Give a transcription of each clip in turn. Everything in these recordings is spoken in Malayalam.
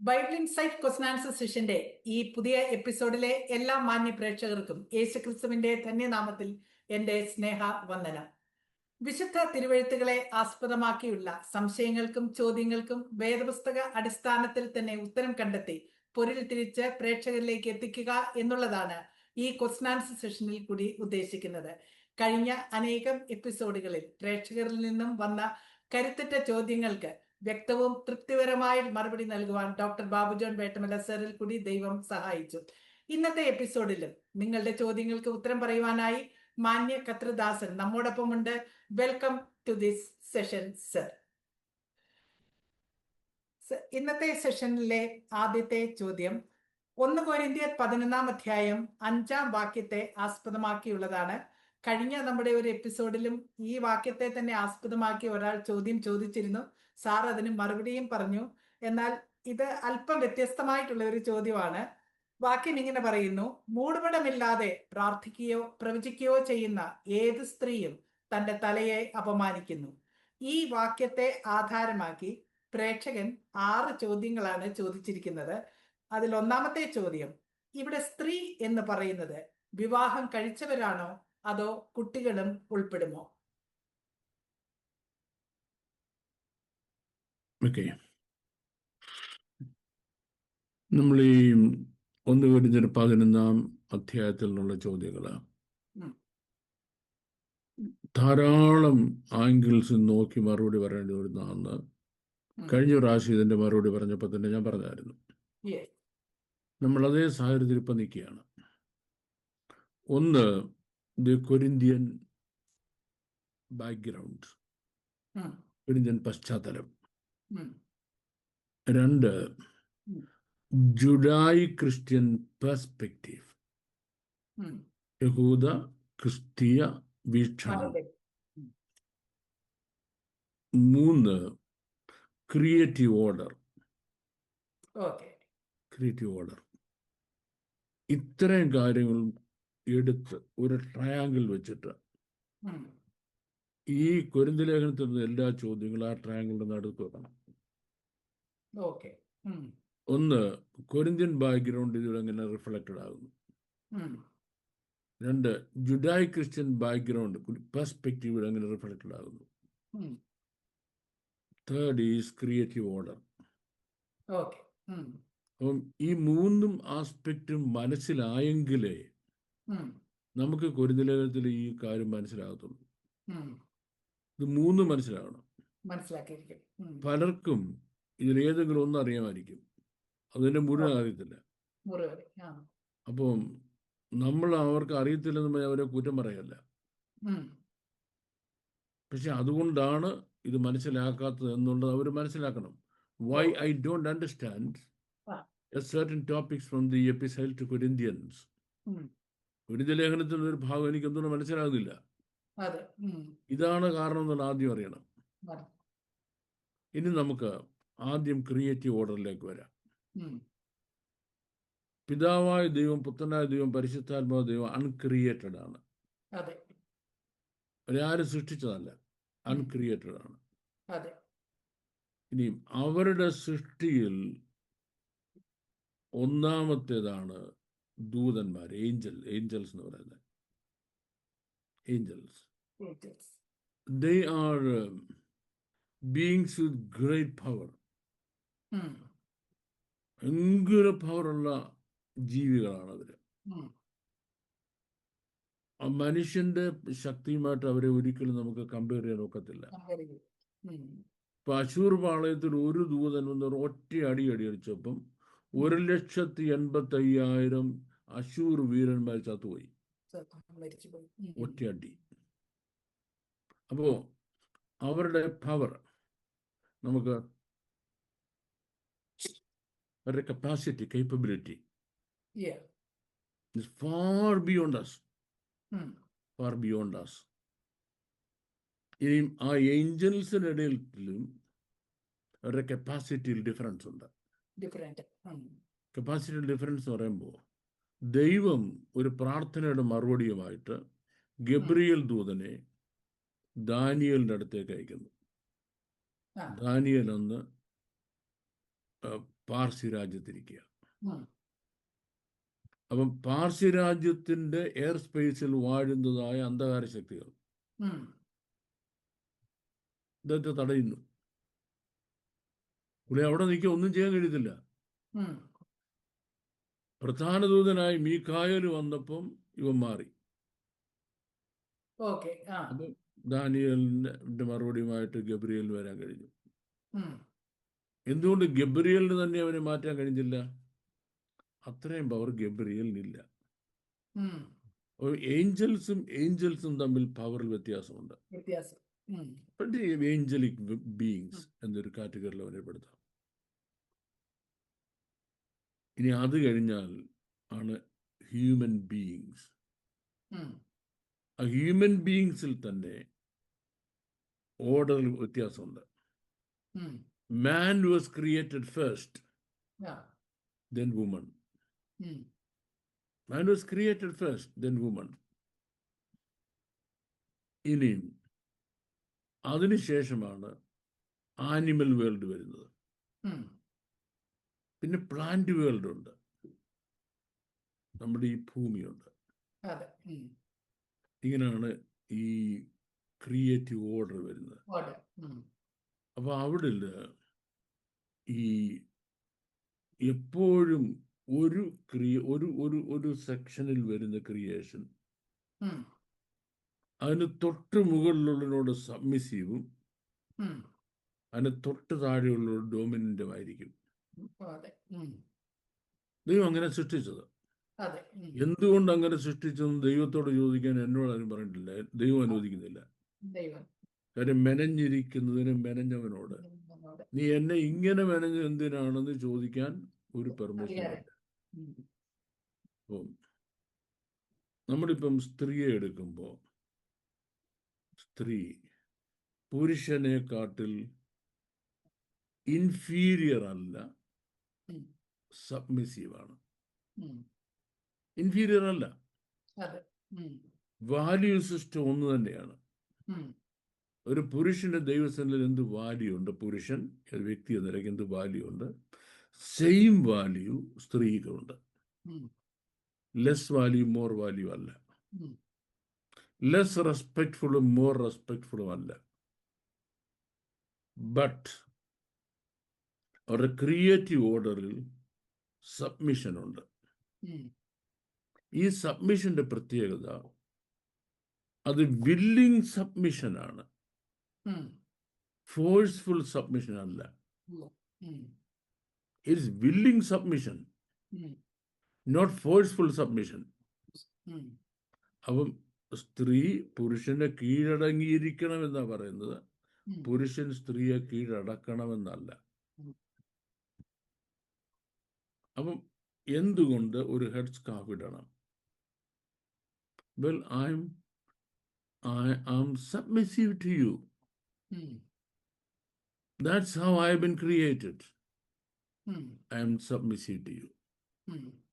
ബൈബിൾ ഇൻസൈറ്റ് ക്വസ്റ്റൻ ആൻസർ സെഷന്റെ ഈ പുതിയ എപ്പിസോഡിലെ എല്ലാ മാന്യ പ്രേക്ഷകർക്കും യേശുക്രിസ്തുവിന്റെ ധന്യനാമത്തിൽ എന്റെ സ്നേഹ വന്ദനം. വിശുദ്ധ തിരുവെഴുത്തുകളെ ആസ്പദമാക്കിയുള്ള സംശയങ്ങൾക്കും ചോദ്യങ്ങൾക്കും വേദപുസ്തക അടിസ്ഥാനത്തിൽ തന്നെ ഉത്തരം കണ്ടെത്തി പൊരുൾ തിരിച്ച് പ്രേക്ഷകരിലേക്ക് എത്തിക്കുക എന്നുള്ളതാണ് ഈ ക്വസ്റ്റൻ ആൻസർ സെഷനിൽ കൂടി ഉദ്ദേശിക്കുന്നത്. കഴിഞ്ഞ അനേകം എപ്പിസോഡുകളിൽ പ്രേക്ഷകരിൽ നിന്നും വന്ന കരുത്തുറ്റ ചോദ്യങ്ങൾക്ക് വ്യക്തവും തൃപ്തിപരമായ മറുപടി നൽകുവാൻ ഡോക്ടർ ബാബു ജോൺ വേട്ടമല സാറിൽ കൂടി ദൈവം സഹായിച്ചു. ഇന്നത്തെ എപ്പിസോഡിലും നിങ്ങളുടെ ചോദ്യങ്ങൾക്ക് ഉത്തരം പറയുവാനായി മാന്യ കത്രദാസൻ നമ്മോടൊപ്പമുണ്ട്. Welcome to this session sir. ഇന്നത്തെ സെഷനിലെ ആദ്യത്തെ ചോദ്യം 1 കൊരിന്ത്യർ 11-ാം അധ്യായം 5-ാം വാക്യത്തെ ആസ്പദമാക്കിയുള്ളതാണ്. കഴിഞ്ഞ നമ്മുടെ ഒരു എപ്പിസോഡിലും ഈ വാക്യത്തെ തന്നെ ആസ്പദമാക്കി ഒരാൾ ചോദ്യം ചോദിച്ചിരുന്നു. സാർ അതിന് മറുപടിയും പറഞ്ഞു. എന്നാൽ ഇത് അല്പം വ്യത്യസ്തമായിട്ടുള്ള ഒരു ചോദ്യമാണ്. വാക്യം ഇങ്ങനെ പറയുന്നു: മൂടുപടമില്ലാതെ പ്രാർത്ഥിക്കുകയോ പ്രവചിക്കുകയോ ചെയ്യുന്ന ഏത് സ്ത്രീയും തന്റെ തലയെ അപമാനിക്കുന്നു. ഈ വാക്യത്തെ ആധാരമാക്കി പ്രേക്ഷകൻ 6 ചോദ്യങ്ങളാണ് ചോദിച്ചിരിക്കുന്നത്. അതിൽ ഒന്നാമത്തെ ചോദ്യം: ഇവിടെ സ്ത്രീ എന്ന് പറയുന്നത് വിവാഹം കഴിച്ചവരാണോ അതോ കുട്ടികളും ഉൾപ്പെടുമോ? ഓക്കെ, നമ്മൾ ഈ 1 കൊരിന്ത്യർ 11-ാം അധ്യായത്തിൽ നിന്നുള്ള ചോദ്യങ്ങൾ ധാരാളം ആംഗിൾസ് നോക്കി മറുപടി പറയേണ്ടി വരുന്നതാണെന്ന് കഴിഞ്ഞ പ്രാവശ്യം ഇതിന്റെ മറുപടി പറഞ്ഞപ്പോൾ തന്നെ ഞാൻ പറഞ്ഞായിരുന്നു. നമ്മൾ അതേ സാഹചര്യത്തിൽ ഇപ്പം നിൽക്കുകയാണ്. ഒന്ന്, ദി കൊരിന്ത്യൻ ബാക്ക്ഗ്രൗണ്ട്, കൊരിന്ത്യൻ പശ്ചാത്തലം. 2, ജുഡായി ക്രിസ്ത്യൻ പെർസ്പെക്റ്റീവ്, യഹൂദ ക്രിസ്തീയ വീക്ഷണം. 3, ക്രിയേറ്റീവ് ഓർഡർ. ഇത്രയും കാര്യങ്ങൾ എടുത്ത് ഒരു ട്രയാങ്കിൾ വെച്ചിട്ട് ഈ കൊരിന്ത്യ ലേഖനത്തിൽ നിന്ന് എല്ലാ ചോദ്യങ്ങളും ആ ട്രയാങ്കിളിന്റെ നടുക്ക് വെക്കണം. 1, കൊരിന്ത്യൻ ബാക്ക്ഗ്രൗണ്ട് ഇതിൽ എങ്ങനെ റിഫ്ലക്റ്റഡ് ആകുന്നു. 2, ജുഡായി ക്രിസ്ത്യൻ ബാക്ക്ഗ്രൗണ്ട് പെർസ്പെക്റ്റീവ് എങ്ങനെ റിഫ്ലക്റ്റഡ് ആകുന്നു. 3rd is creative order. അപ്പം ഈ 3 ആസ്പെക്റ്റും മനസ്സിലായെങ്കിലേ നമുക്ക് കൊരിന്ത്യ ലേഖനത്തിൽ ഈ കാര്യം മനസ്സിലാകത്തുള്ളൂ. ഇത് 3 മനസ്സിലാകണം. പലർക്കും ഇതിലേതെങ്കിലും ഒന്ന് അറിയാമായിരിക്കും, അതിന്റെ മുഴുവൻ അറിയത്തില്ല. അപ്പം നമ്മൾ അവർക്ക് അറിയത്തില്ലെന്ന് അവരെ കുറ്റം പറയല്ല, പക്ഷെ അതുകൊണ്ടാണ് ഇത് മനസ്സിലാക്കാത്തത് എന്നുള്ളത് അവർ മനസ്സിലാക്കണം. Why I don't understand certain topics from the epistle to Corinthians. കൊരിന്ത്യ ലേഖനത്തിൽ ഒരു ഭാഗം എനിക്ക് എന്തുകൊണ്ട് മനസ്സിലാകുന്നില്ല, ഇതാണ് കാരണം എന്നുള്ള ആദ്യം അറിയണം. ഇനി നമുക്ക് ആദ്യം ക്രിയേറ്റീവ് ഓർഡറിലേക്ക് വരാം. പിതാവായ ദൈവം, പുത്രനായ ദൈവം, പരിശുദ്ധാത്മാവായ ദൈവം അൺക്രിയേറ്റഡ് ആണ്. അവരാരും സൃഷ്ടിച്ചതല്ല, അൺക്രിയേറ്റഡ് ആണ്. ഇനി അവരുടെ സൃഷ്ടിയിൽ ഒന്നാമത്തേതാണ് ദൂതന്മാർ, ഏഞ്ചൽസ് എന്ന് പറയുന്നത്. Angels, they are beings with great power. ഭയങ്കര പവറുള്ള ജീവികളാണ് അവര്. മനുഷ്യന്റെ ശക്തിയുമായിട്ട് അവരെ ഒരിക്കലും നമുക്ക് കമ്പയർ ചെയ്യാൻ ഒക്കത്തില്ല. ഇപ്പൊ അശൂർ പാളയത്തിൽ ഒരു ദൂതൻ വന്ന് ഒറ്റ അടി അടിച്ചപ്പം 1,85,000 അശൂർ വീരന്മാർ ചത്തുപോയി, ഒറ്റയടി. അപ്പോ അവരുടെ പവർ, നമുക്ക് അവരുടെ capacity, capability is far beyond us. ഇനി ആ ഏഞ്ചൽസിനിടയിലും അവരുടെ കപ്പാസിറ്റിയിൽ ഡിഫറൻസ് ഉണ്ട്. കപ്പാസിറ്റി ഡിഫറൻസ് എന്ന് പറയുമ്പോൾ ദൈവം ഒരു പ്രാർത്ഥനയുടെ മറുപടിയുമായിട്ട് ഗബ്രിയേൽ ദൂതനെ ദാനിയേലിന്റെ അടുത്തേക്ക് അയക്കുന്നു. ദാനിയേൽ 1 പാർസി രാജ്യത്തിരിക്കുക. ഉം. അപ്പം പാർസി രാജ്യത്തിന്റെ എയർ സ്പേസിൽ വാഴുന്നതായ അന്ധകാര ശക്തികൾ ഉം. ഇതൊക്കെ തടയുന്നു. പുള്ളി അവിടെ നിൽക്കുക, ഒന്നും ചെയ്യാൻ കഴിയത്തില്ല. ഉം. പ്രധാന ദൂതനായി മീഖായേൽ വന്നപ്പം ഇവൻ മാറി. ഓക്കെ. ആ. അപ്പം ദാനിയേലിന്റെ മറുപടിയുമായിട്ട് ഗബ്രിയേൽ വരാൻ കഴിഞ്ഞു. ഉം. എന്തുകൊണ്ട് ഗബ്രിയേലിന് തന്നെ അവനെ മാറ്റാൻ കഴിഞ്ഞില്ല? അത്രയും പവർ ഗബ്രിയേലിനില്ല. ഉം. ഏഞ്ചൽസും തമ്മിൽ പവറിൽ വ്യത്യാസമുണ്ട്. വ്യത്യാസം. ഉം. ഏഞ്ചലിക് ബീയിങ്സ് എന്നൊരു കാറ്റഗറിയിൽ അവനെ പെടുത്താം. ഇനി അത് കഴിഞ്ഞാൽ ആണ് ഹ്യൂമൻ ബീയിങ്സ്. ഉം. ആ ഹ്യൂമൻ ബീയിങ്സിൽ തന്നെ ഓർഡറിൽ വ്യത്യാസമുണ്ട്. ഉം. Man was created first, ആ. then woman. ഉം. Man was created first, then woman. ഇനിയും അതിനുശേഷമാണ് ആനിമൽ വേൾഡ് വരുന്നത്. ഉം. പിന്നെ പ്ലാന്റ് വേൾഡ് ഉണ്ട്, നമ്മുടെ ഈ ഭൂമിയുണ്ട്. അതെ. ഉം. ഇങ്ങനെയാണ് ഈ ക്രിയേറ്റീവ് ഓർഡർ വരുന്നത്. ഓർഡർ. ഉം. അപ്പൊ അവിടെ ഈ എപ്പോഴും ഒരു സെക്ഷനിൽ വരുന്ന ക്രിയേഷൻ ഉം. അതിന് തൊട്ട് മുകളിലുള്ളതിനോട് സബ്മിസീവും ഉം. അതിന് തൊട്ട് താഴെയുള്ള ഡോമിനന്റും ആയിരിക്കും. അതെ. ഉം. ദൈവം അങ്ങനെ സൃഷ്ടിച്ചത്. അതെ. ഉം. എന്തുകൊണ്ട് അങ്ങനെ സൃഷ്ടിച്ചെന്ന് ദൈവത്തോട് ചോദിക്കാൻ എന്നോട് ആരും പറഞ്ഞിട്ടില്ല. ദൈവം അനുവദിക്കുന്നില്ല. ദൈവം. കാര്യം മെനഞ്ഞിരിക്കുന്നതിന് മെനഞ്ഞവനോട് നമ്മളോട് നീ എന്നെ ഇങ്ങനെ മെനഞ്ഞ എന്തിനാണെന്ന് ചോദിക്കാൻ ഒരു പെർമിഷൻ അധികാരം. ഇല്ല. ഉം. അപ്പം നമ്മളിപ്പം സ്ത്രീയെ എടുക്കുമ്പോൾ സ്ത്രീ പുരുഷനെക്കാട്ടിൽ ഇൻഫീരിയർ അല്ല, ഉം. സബ്മിസീവാണ്. ഉം. ഇൻഫീരിയർ അല്ല, അതെ. ഉം. വാല്യൂ സിസ്റ്റം ഒന്ന് തന്നെയാണ്. ഉം. ഒരു പുരുഷന്റെ ദൈവസനിൽ എന്ത് വാല്യൂ ഉണ്ട്, പുരുഷൻ ഒരു വ്യക്തി എന്ന നിലയ്ക്ക് എന്ത് വാല്യൂ ഉണ്ട്, സെയിം വാല്യൂ സ്ത്രീക്കുണ്ട്. ഉം. ലെസ് വാല്യൂ മോർ വാല്യൂ അല്ല, ഉം. ലെസ് റെസ്പെക്ട്ഫുള്ളും മോർ റെസ്പെക്ട്ഫുള്ളും അല്ല. ബട്ട് അവരുടെ ക്രിയേറ്റീവ് ഓർഡറിൽ സബ്മിഷൻ ഉണ്ട്. ഉം. ഈ സബ്മിഷന്റെ പ്രത്യേകത അത് വില്ലിംഗ് സബ്മിഷനാണ്, ഉം. ഫോഴ്സ്ഫുൾ സബ്മിഷൻ അല്ല. ഉം. ഇറ്റ്സ് വില്ലിംഗ് സബ്മിഷൻ, ഉം. Not forceful submission. ഉം. അപ്പം സ്ത്രീ പുരുഷനെ കീഴടങ്ങിയിരിക്കണമെന്നാ പറയുന്നത്, ഉം. പുരുഷൻ സ്ത്രീയെ കീഴടക്കണമെന്നല്ല. ഉം. അപ്പം എന്തുകൊണ്ട് ഒരു ഹെഡ് സ്കാർഫ് ഇടണം? Well, I am submissive to you. ഉം. That's how I have been created. ഉം. I am submissive to you. ഉം.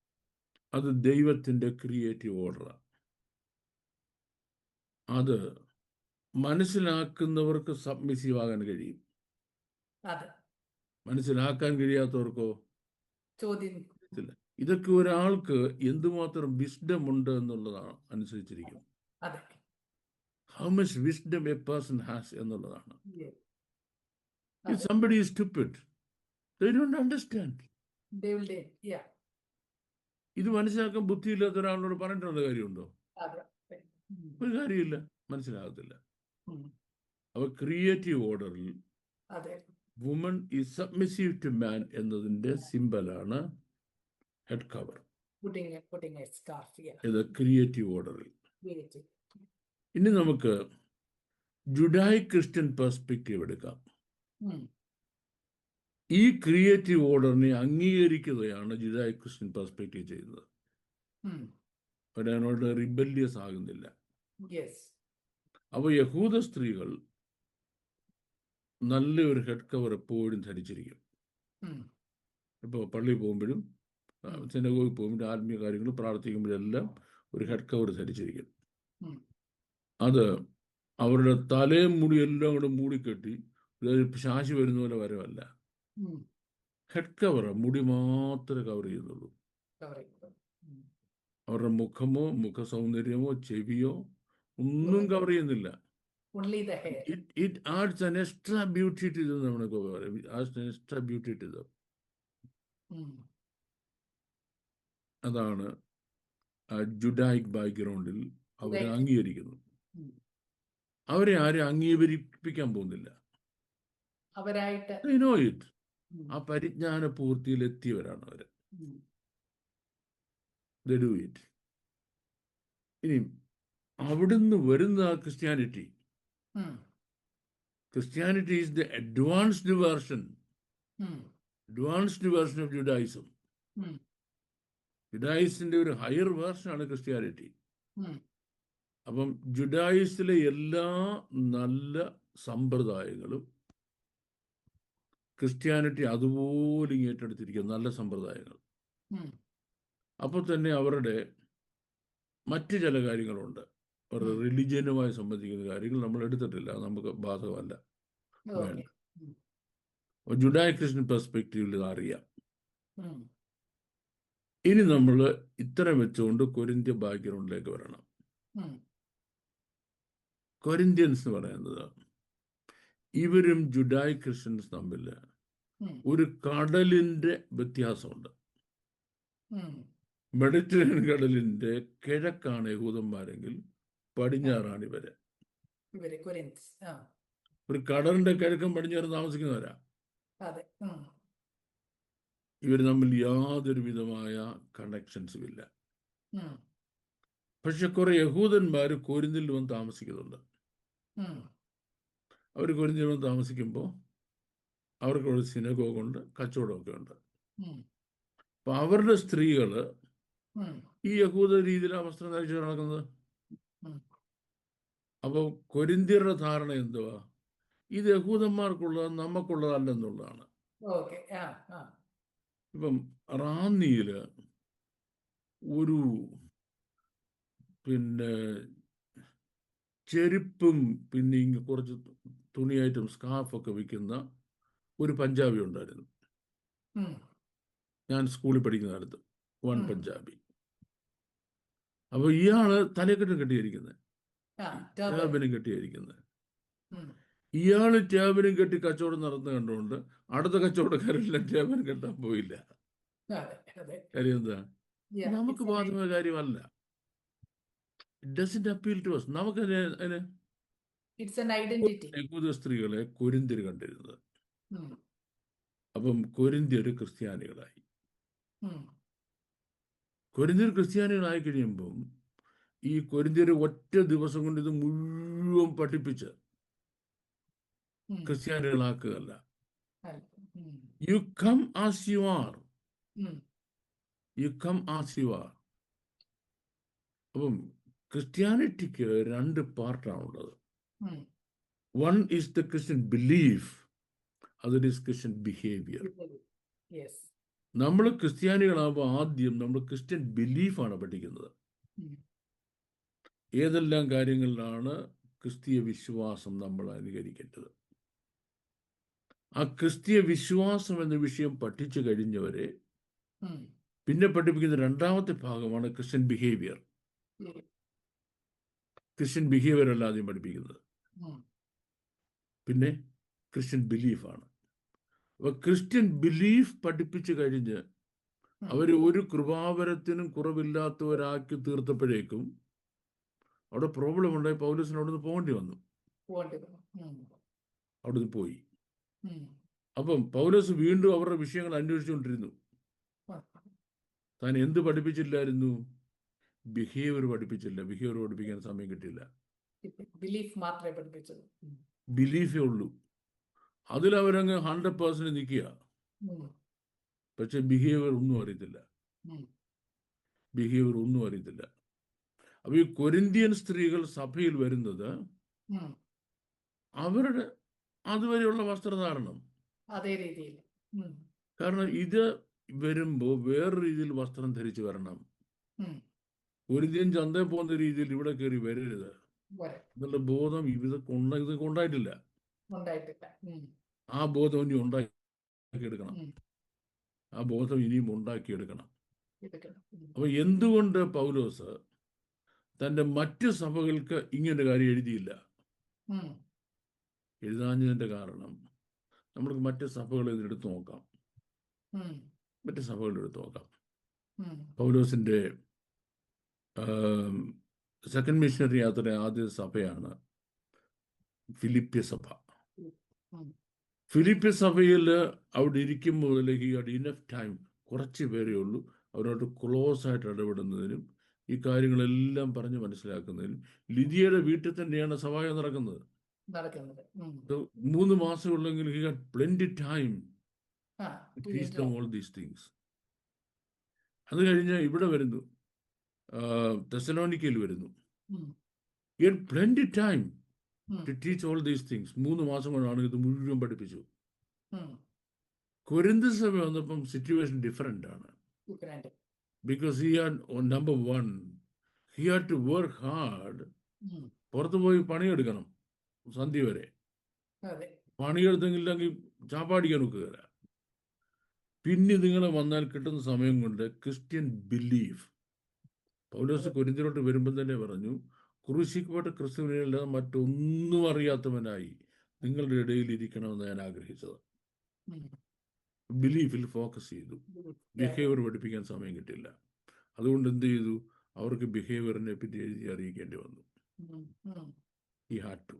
അത് ദൈവത്തിൻ്റെ ക്രിയേറ്റീവ് ഓർഡറാണ്. അത് മനസ്സിലാക്കുന്നവർക്ക് സബ്മിസീവ് ആകാൻ കഴിയും, അതെ. മനസ്സിലാക്കാൻ കഴിയാത്തവർക്കോ ചോദ്യം. ഇതൊക്കെ ഒരാൾക്ക് എന്തുമാത്രം വിസ്ഡം ഉണ്ട് എന്നുള്ളതാണ് അനുസരിച്ചിരിക്കും. അതെ. How much wisdom A person has എന്നുള്ളതാണ്. Yes. If somebody is stupid, they don't understand. They will do. Yeah. ഇത് മനസ്സിലാക്കാൻ ബുദ്ധിയില്ലാത്ത ഒരാളോട് പറഞ്ഞിട്ടുള്ള കാര്യമുണ്ടോ? അതെ. ഒരു കാര്യമില്ല, മനസ്സിലാകത്തില്ല. ഉം. അവ ക്രിയേറ്റീവ് ഓർഡറിൽ അതെ. Woman is submissive to man എന്നതിൻ്റെ സിമ്പലാണ് head cover. Putting a scarf. Yeah. ഇത് ക്രിയേറ്റീവ് ഓർഡറിൽ. Creative. ഇനി നമുക്ക് ജുഡായി ക്രിസ്ത്യൻ പെർസ്പെക്റ്റീവ് എടുക്കാം. ഉം. ഈ ക്രിയേറ്റീവ് ഓർഡറിനെ അംഗീകരിക്കുകയാണ് ജുഡായി ക്രിസ്ത്യൻ പെർസ്പെക്റ്റീവ് ചെയ്യുന്നത്. ഉം. അവരതിനോട് റിബല്യസ് ആകുന്നില്ല. Yes. അപ്പോൾ യഹൂദ സ്ത്രീകൾ നല്ലൊരു ഹെഡ് കവർ എപ്പോഴും ധരിച്ചിരിക്കും. ഉം. ഇപ്പോൾ പള്ളിയിൽ പോകുമ്പോഴും സിനഗോഗിൽ പോകുമ്പോഴും ആത്മീയ കാര്യങ്ങൾ പ്രാർത്ഥിക്കുമ്പോഴെല്ലാം ഒരു ഹെഡ് കവർ ധരിച്ചിരിക്കും. ഉം. അത് അവരുടെ തലയും മുടിയെല്ലാം കൂടെ മൂടിക്കെട്ടി ഒരു ശാശി വരുന്ന പോലെ വരവല്ല. ഉം. ഹെഡ് കവർ, മുടി മാത്രമേ കവർ ചെയ്യുന്നുള്ളൂ. അവരുടെ മുഖമോ മുഖ സൗന്ദര്യമോ ചെവിയോ ഒന്നും കവർ ചെയ്യുന്നില്ല. Only the hair. It adds an extra beauty to them. It adds an extra beauty to them. അതാണ് ജുഡായിക് ബാക്ക്ഗ്രൗണ്ടിൽ അവരെ അംഗീകരിക്കുന്നു. അവരെ ആരും അംഗീകരിപ്പിക്കാൻ പോകുന്നില്ല. അവരായിട്ട് They know it. ആ പരിജ്ഞാന പൂർത്തിയിൽ എത്തിയവരാണ് അവര്. They do it. ഇനി അവിടുന്ന് വരുന്ന Christianity, Christianity is the advanced version of Judaism. ജുഡായിസത്തിന്റെ ഒരു ഹയർ വേർഷനാണ് ക്രിസ്ത്യാനിറ്റി. അപ്പം ജുഡായിസിലെ എല്ലാ നല്ല സമ്പ്രദായങ്ങളും ക്രിസ്ത്യാനിറ്റി അതുപോലെ ഏറ്റെടുത്തിരിക്കുന്നു, നല്ല സമ്പ്രദായങ്ങൾ. അപ്പോൾ തന്നെ അവരുടെ മറ്റു ചില കാര്യങ്ങളുണ്ട്, അവരുടെ റിലിജിയനുമായി സംബന്ധിക്കുന്ന കാര്യങ്ങൾ നമ്മൾ എടുത്തിട്ടില്ല, നമുക്ക് ബാധകമല്ല. വേണ്ട. ജുഡായിക് ക്രിസ്ത്യൻ പെർസ്പെക്റ്റീവിൽ ഇത് അറിയാം. ഇനി നമ്മൾ ഇത്തരം വെച്ചുകൊണ്ട് കൊരിന്ത്യ ബാക്ക്ഗ്രൗണ്ടിലേക്ക് വരണം. കൊരിന്ത്യൻസ് എന്ന് പറയുന്നത് ഇവരും ജുഡായിക് ക്രിസ്ത്യൻസ് തമ്മിൽ ഒരു കടലിന്റെ വ്യത്യാസമുണ്ട്. മെഡിറ്ററേനിയൻ കടലിന്റെ കിഴക്കാണ് യഹൂദന്മാരെങ്കിൽ പടിഞ്ഞാറാണ് ഇവര്. ഒരു കടലിന്റെ കിഴക്കും പടിഞ്ഞാറും താമസിക്കുന്നവരാ. ഇവർ തമ്മിൽ യാതൊരു വിധമായ കണക്ഷൻസും ഇല്ല. പക്ഷെ കുറെ യഹൂദന്മാർ കൊരിന്തിൽ വന്ന് താമസിക്കുന്നുണ്ട്. അവർ കൊരിന്തിൽ വന്ന് താമസിക്കുമ്പോൾ അവർക്ക് ഒരു സിനഗോഗുണ്ട്, കച്ചവടമൊക്കെ ഉണ്ട്. അപ്പൊ അവരുടെ സ്ത്രീകള് ഈ യഹൂദ രീതിയിലാണ് വസ്ത്രം ധരിച്ചു നടക്കുന്നത്. അപ്പൊ കൊരിന്ത്യരുടെ ധാരണ എന്തുവാ? ഇത് യഹൂദന്മാർക്കുള്ളത് നമുക്കുള്ളതല്ലെന്നുള്ളതാണ്. ഇപ്പം റാന്നിയില് ഒരു ചെരുപ്പും പിന്നെ ഇങ്ങ് കുറച്ച് തുണിയായിട്ടും സ്കാർഫൊക്കെ വിൽക്കുന്ന ഒരു പഞ്ചാബി ഉണ്ടായിരുന്നു. ഞാൻ സ്കൂളിൽ പഠിക്കുന്ന കാലത്ത് വൺ പഞ്ചാബി. അപ്പൊ ഇയാള് തലക്കെട്ടും കെട്ടിയിരിക്കുന്നത്, ട്യാബിനും കെട്ടിയിരിക്കുന്നത്. ഇയാള് ട്യാബിനും കെട്ടി കച്ചവടം നടന്നു കണ്ടുകൊണ്ട് അടുത്ത കച്ചവടക്കാരെല്ലാം ട്യാബിനും കെട്ടാൻ പോയില്ല. കാര്യം എന്താ? നമുക്ക് ബാധകമായ കാര്യമല്ല. It doesn't appeal to us. നമുക്ക് യഹൂദ സ്ത്രീകളെ കൊരിന്ത്യർ കണ്ടിരുന്നത്. അപ്പം കൊരിന്ത്യർ ക്രിസ്ത്യാനികളായി. കൊരിന്ത്യർ ക്രിസ്ത്യാനികളായി കഴിയുമ്പം ഈ കൊരിന്ത്യർ ഒറ്റ ദിവസം കൊണ്ട് ഇത് മുഴുവൻ പഠിപ്പിച്ച് ക്രിസ്ത്യാനികളാക്കുകയല്ല. You come as you are. You come as you are. അപ്പം ക്രിസ്ത്യാനിറ്റിക്ക് രണ്ട് പാർട്ടാണുള്ളത്. One is the Christian belief, other is Christian behaviour. നമ്മൾ ക്രിസ്ത്യാനികളാകുമ്പോൾ ആദ്യം നമ്മൾ ക്രിസ്ത്യൻ ബിലീഫാണ് പഠിക്കുന്നത്. ഏതെല്ലാം കാര്യങ്ങളിലാണ് ക്രിസ്തീയ വിശ്വാസം നമ്മൾ അനുകരിക്കേണ്ടത്. ആ ക്രിസ്തീയ വിശ്വാസം എന്ന വിഷയം പഠിച്ചു കഴിഞ്ഞവരെ പിന്നെ പഠിപ്പിക്കുന്ന രണ്ടാമത്തെ ഭാഗമാണ് ക്രിസ്ത്യൻ ബിഹേവിയർ. ക്രിസ്ത്യൻ ബിഹേവിയർ അല്ല ആദ്യം പഠിപ്പിക്കുന്നത്, പിന്നെ ക്രിസ്ത്യൻ ബിലീഫാണ്. അപ്പൊ ക്രിസ്ത്യൻ ബിലീഫ് പഠിപ്പിച്ചു കഴിഞ്ഞ് അവര് ഒരു കൃപാവരത്തിനും കുറവില്ലാത്തവരാക്കി തീർത്തപ്പോഴേക്കും അവിടെ പ്രോബ്ലം ഉണ്ടായി. പൗലോസിന് അവിടുന്ന് പോകേണ്ടി വന്നു. അവിടുന്ന് പോയി. അപ്പം പൗലോസ് വീണ്ടും അവരുടെ വിഷയങ്ങൾ അന്വേഷിച്ചുകൊണ്ടിരുന്നു. താൻ എന്ത് പഠിപ്പിച്ചില്ലായിരുന്നു? ബിഹേവിയർ പഠിപ്പിച്ചില്ല. ബിഹേവിയർ പഠിപ്പിക്കാൻ സമയം കിട്ടിയില്ല. ബിലീഫ് മാത്രമേ പഠിപ്പിച്ചത്. ബിലീഫേ ഉള്ളൂ. അതിലവരങ്ങ് 100% നിൽക്കുക. പക്ഷെ ബിഹേവിയർ ഒന്നും അറിയത്തില്ല. ബിഹേവിയർ ഒന്നും അറിയത്തില്ല. അപ്പൊ ഈ കൊരിന്ത്യൻ സ്ത്രീകൾ സഭയിൽ വരുന്നത് അവരുടെ അതുവരെയുള്ള വസ്ത്രധാരണം അതേ രീതിയിൽ. കാരണം ഇത് വരുമ്പോ വേറെ രീതിയിൽ വസ്ത്രം ധരിച്ചു വരണം. കൊരിന്ത്യൻ ചന്തയിൽ പോകുന്ന രീതിയിൽ ഇവിടെ കയറി വരരുത് എന്നുള്ള ബോധം ഇതൊക്കെ ഉണ്ടായിട്ടില്ല. ആ ബോധം ഇനി ഉണ്ടാക്കിയെടുക്കണം. ആ ബോധം ഇനിയും ഉണ്ടാക്കിയെടുക്കണം. എടുക്കണം. അപ്പോൾ എന്തുകൊണ്ട് പൗലോസ് തൻ്റെ മറ്റ് സഭകൾക്ക് ഇങ്ങനൊരു കാര്യം എഴുതിയില്ല? എഴുതാഞ്ഞതിൻ്റെ കാരണം നമ്മൾക്ക് മറ്റ് സഭകൾ ഇതിലെടുത്ത് നോക്കാം. മറ്റ് സഭകൾ എടുത്ത് നോക്കാം. പൗലോസിൻ്റെ സെക്കൻഡ് മിഷണറി യാത്രയുടെ ആദ്യ സഭയാണ് ഫിലിപ്പിയ സഭ. ഫിലിപ്പിയ സഭയിൽ അവിടെ ഇരിക്കുമ്പോൾ ഹി ഹാഡ് ഇനഫ് ടൈം, കുറച്ച് പേരേ ഉള്ളൂ അവരോട് ക്ലോസ് ആയിട്ട് ഇടപെടുന്നതിനും ഈ കാര്യങ്ങളെല്ലാം പറഞ്ഞ് മനസ്സിലാക്കുന്നതിനും. ലിദിയയുടെ വീട്ടിൽ തന്നെയാണ് സഭായം നടക്കുന്നത്. 3 മാസമുള്ളെങ്കിൽ he had plenty time to teach them all these things. അത് കഴിഞ്ഞ് ഇവിടെ വരുന്നു, തെസലോനിക്കയിൽ വരുന്നു. He had plenty time to teach all these things. 3 മാസം കൊണ്ടാണ് ഇത് മുഴുവൻ പഠിപ്പിച്ചു. കൊരിന്ത് സഭ വന്നപ്പം സിറ്റുവേഷൻ ഡിഫറെന്റ് ആണ്. Because he had, number one, he had to work hard. പുറത്ത് പോയി പണിയെടുക്കണം സന്ധ്യ വരെ. പണിയെടുത്തെങ്കിലെങ്കിൽ ചാപ്പാടിക്കാൻ ഒക്കുകയില്ല. പിന്നെ നിങ്ങൾ വന്നാൽ കിട്ടുന്ന സമയം കൊണ്ട് ക്രിസ്ത്യൻ ബിലീഫ്. പൗലോസ് കൊരിന്ത്യരോട്ട് വരുമ്പോൾ തന്നെ പറഞ്ഞു, ക്രൂശിക്കപ്പെട്ട ക്രിസ്തുവിനല്ലാതെ മറ്റൊന്നും അറിയാത്തവനായി നിങ്ങളുടെ ഇടയിൽ ഇരിക്കണമെന്ന് ഞാൻ ആഗ്രഹിച്ചത്. ബിലീഫിൽ ഫോക്കസ് ചെയ്തു. ബിഹേവിയർ പഠിപ്പിക്കാൻ സമയം കിട്ടില്ല. അതുകൊണ്ട് എന്ത് ചെയ്തു? അവർക്ക് ബിഹേവിയറിനെ പറ്റി എഴുതി അറിയിക്കേണ്ടി വന്നു. ഈ ഹാഡ് ടു.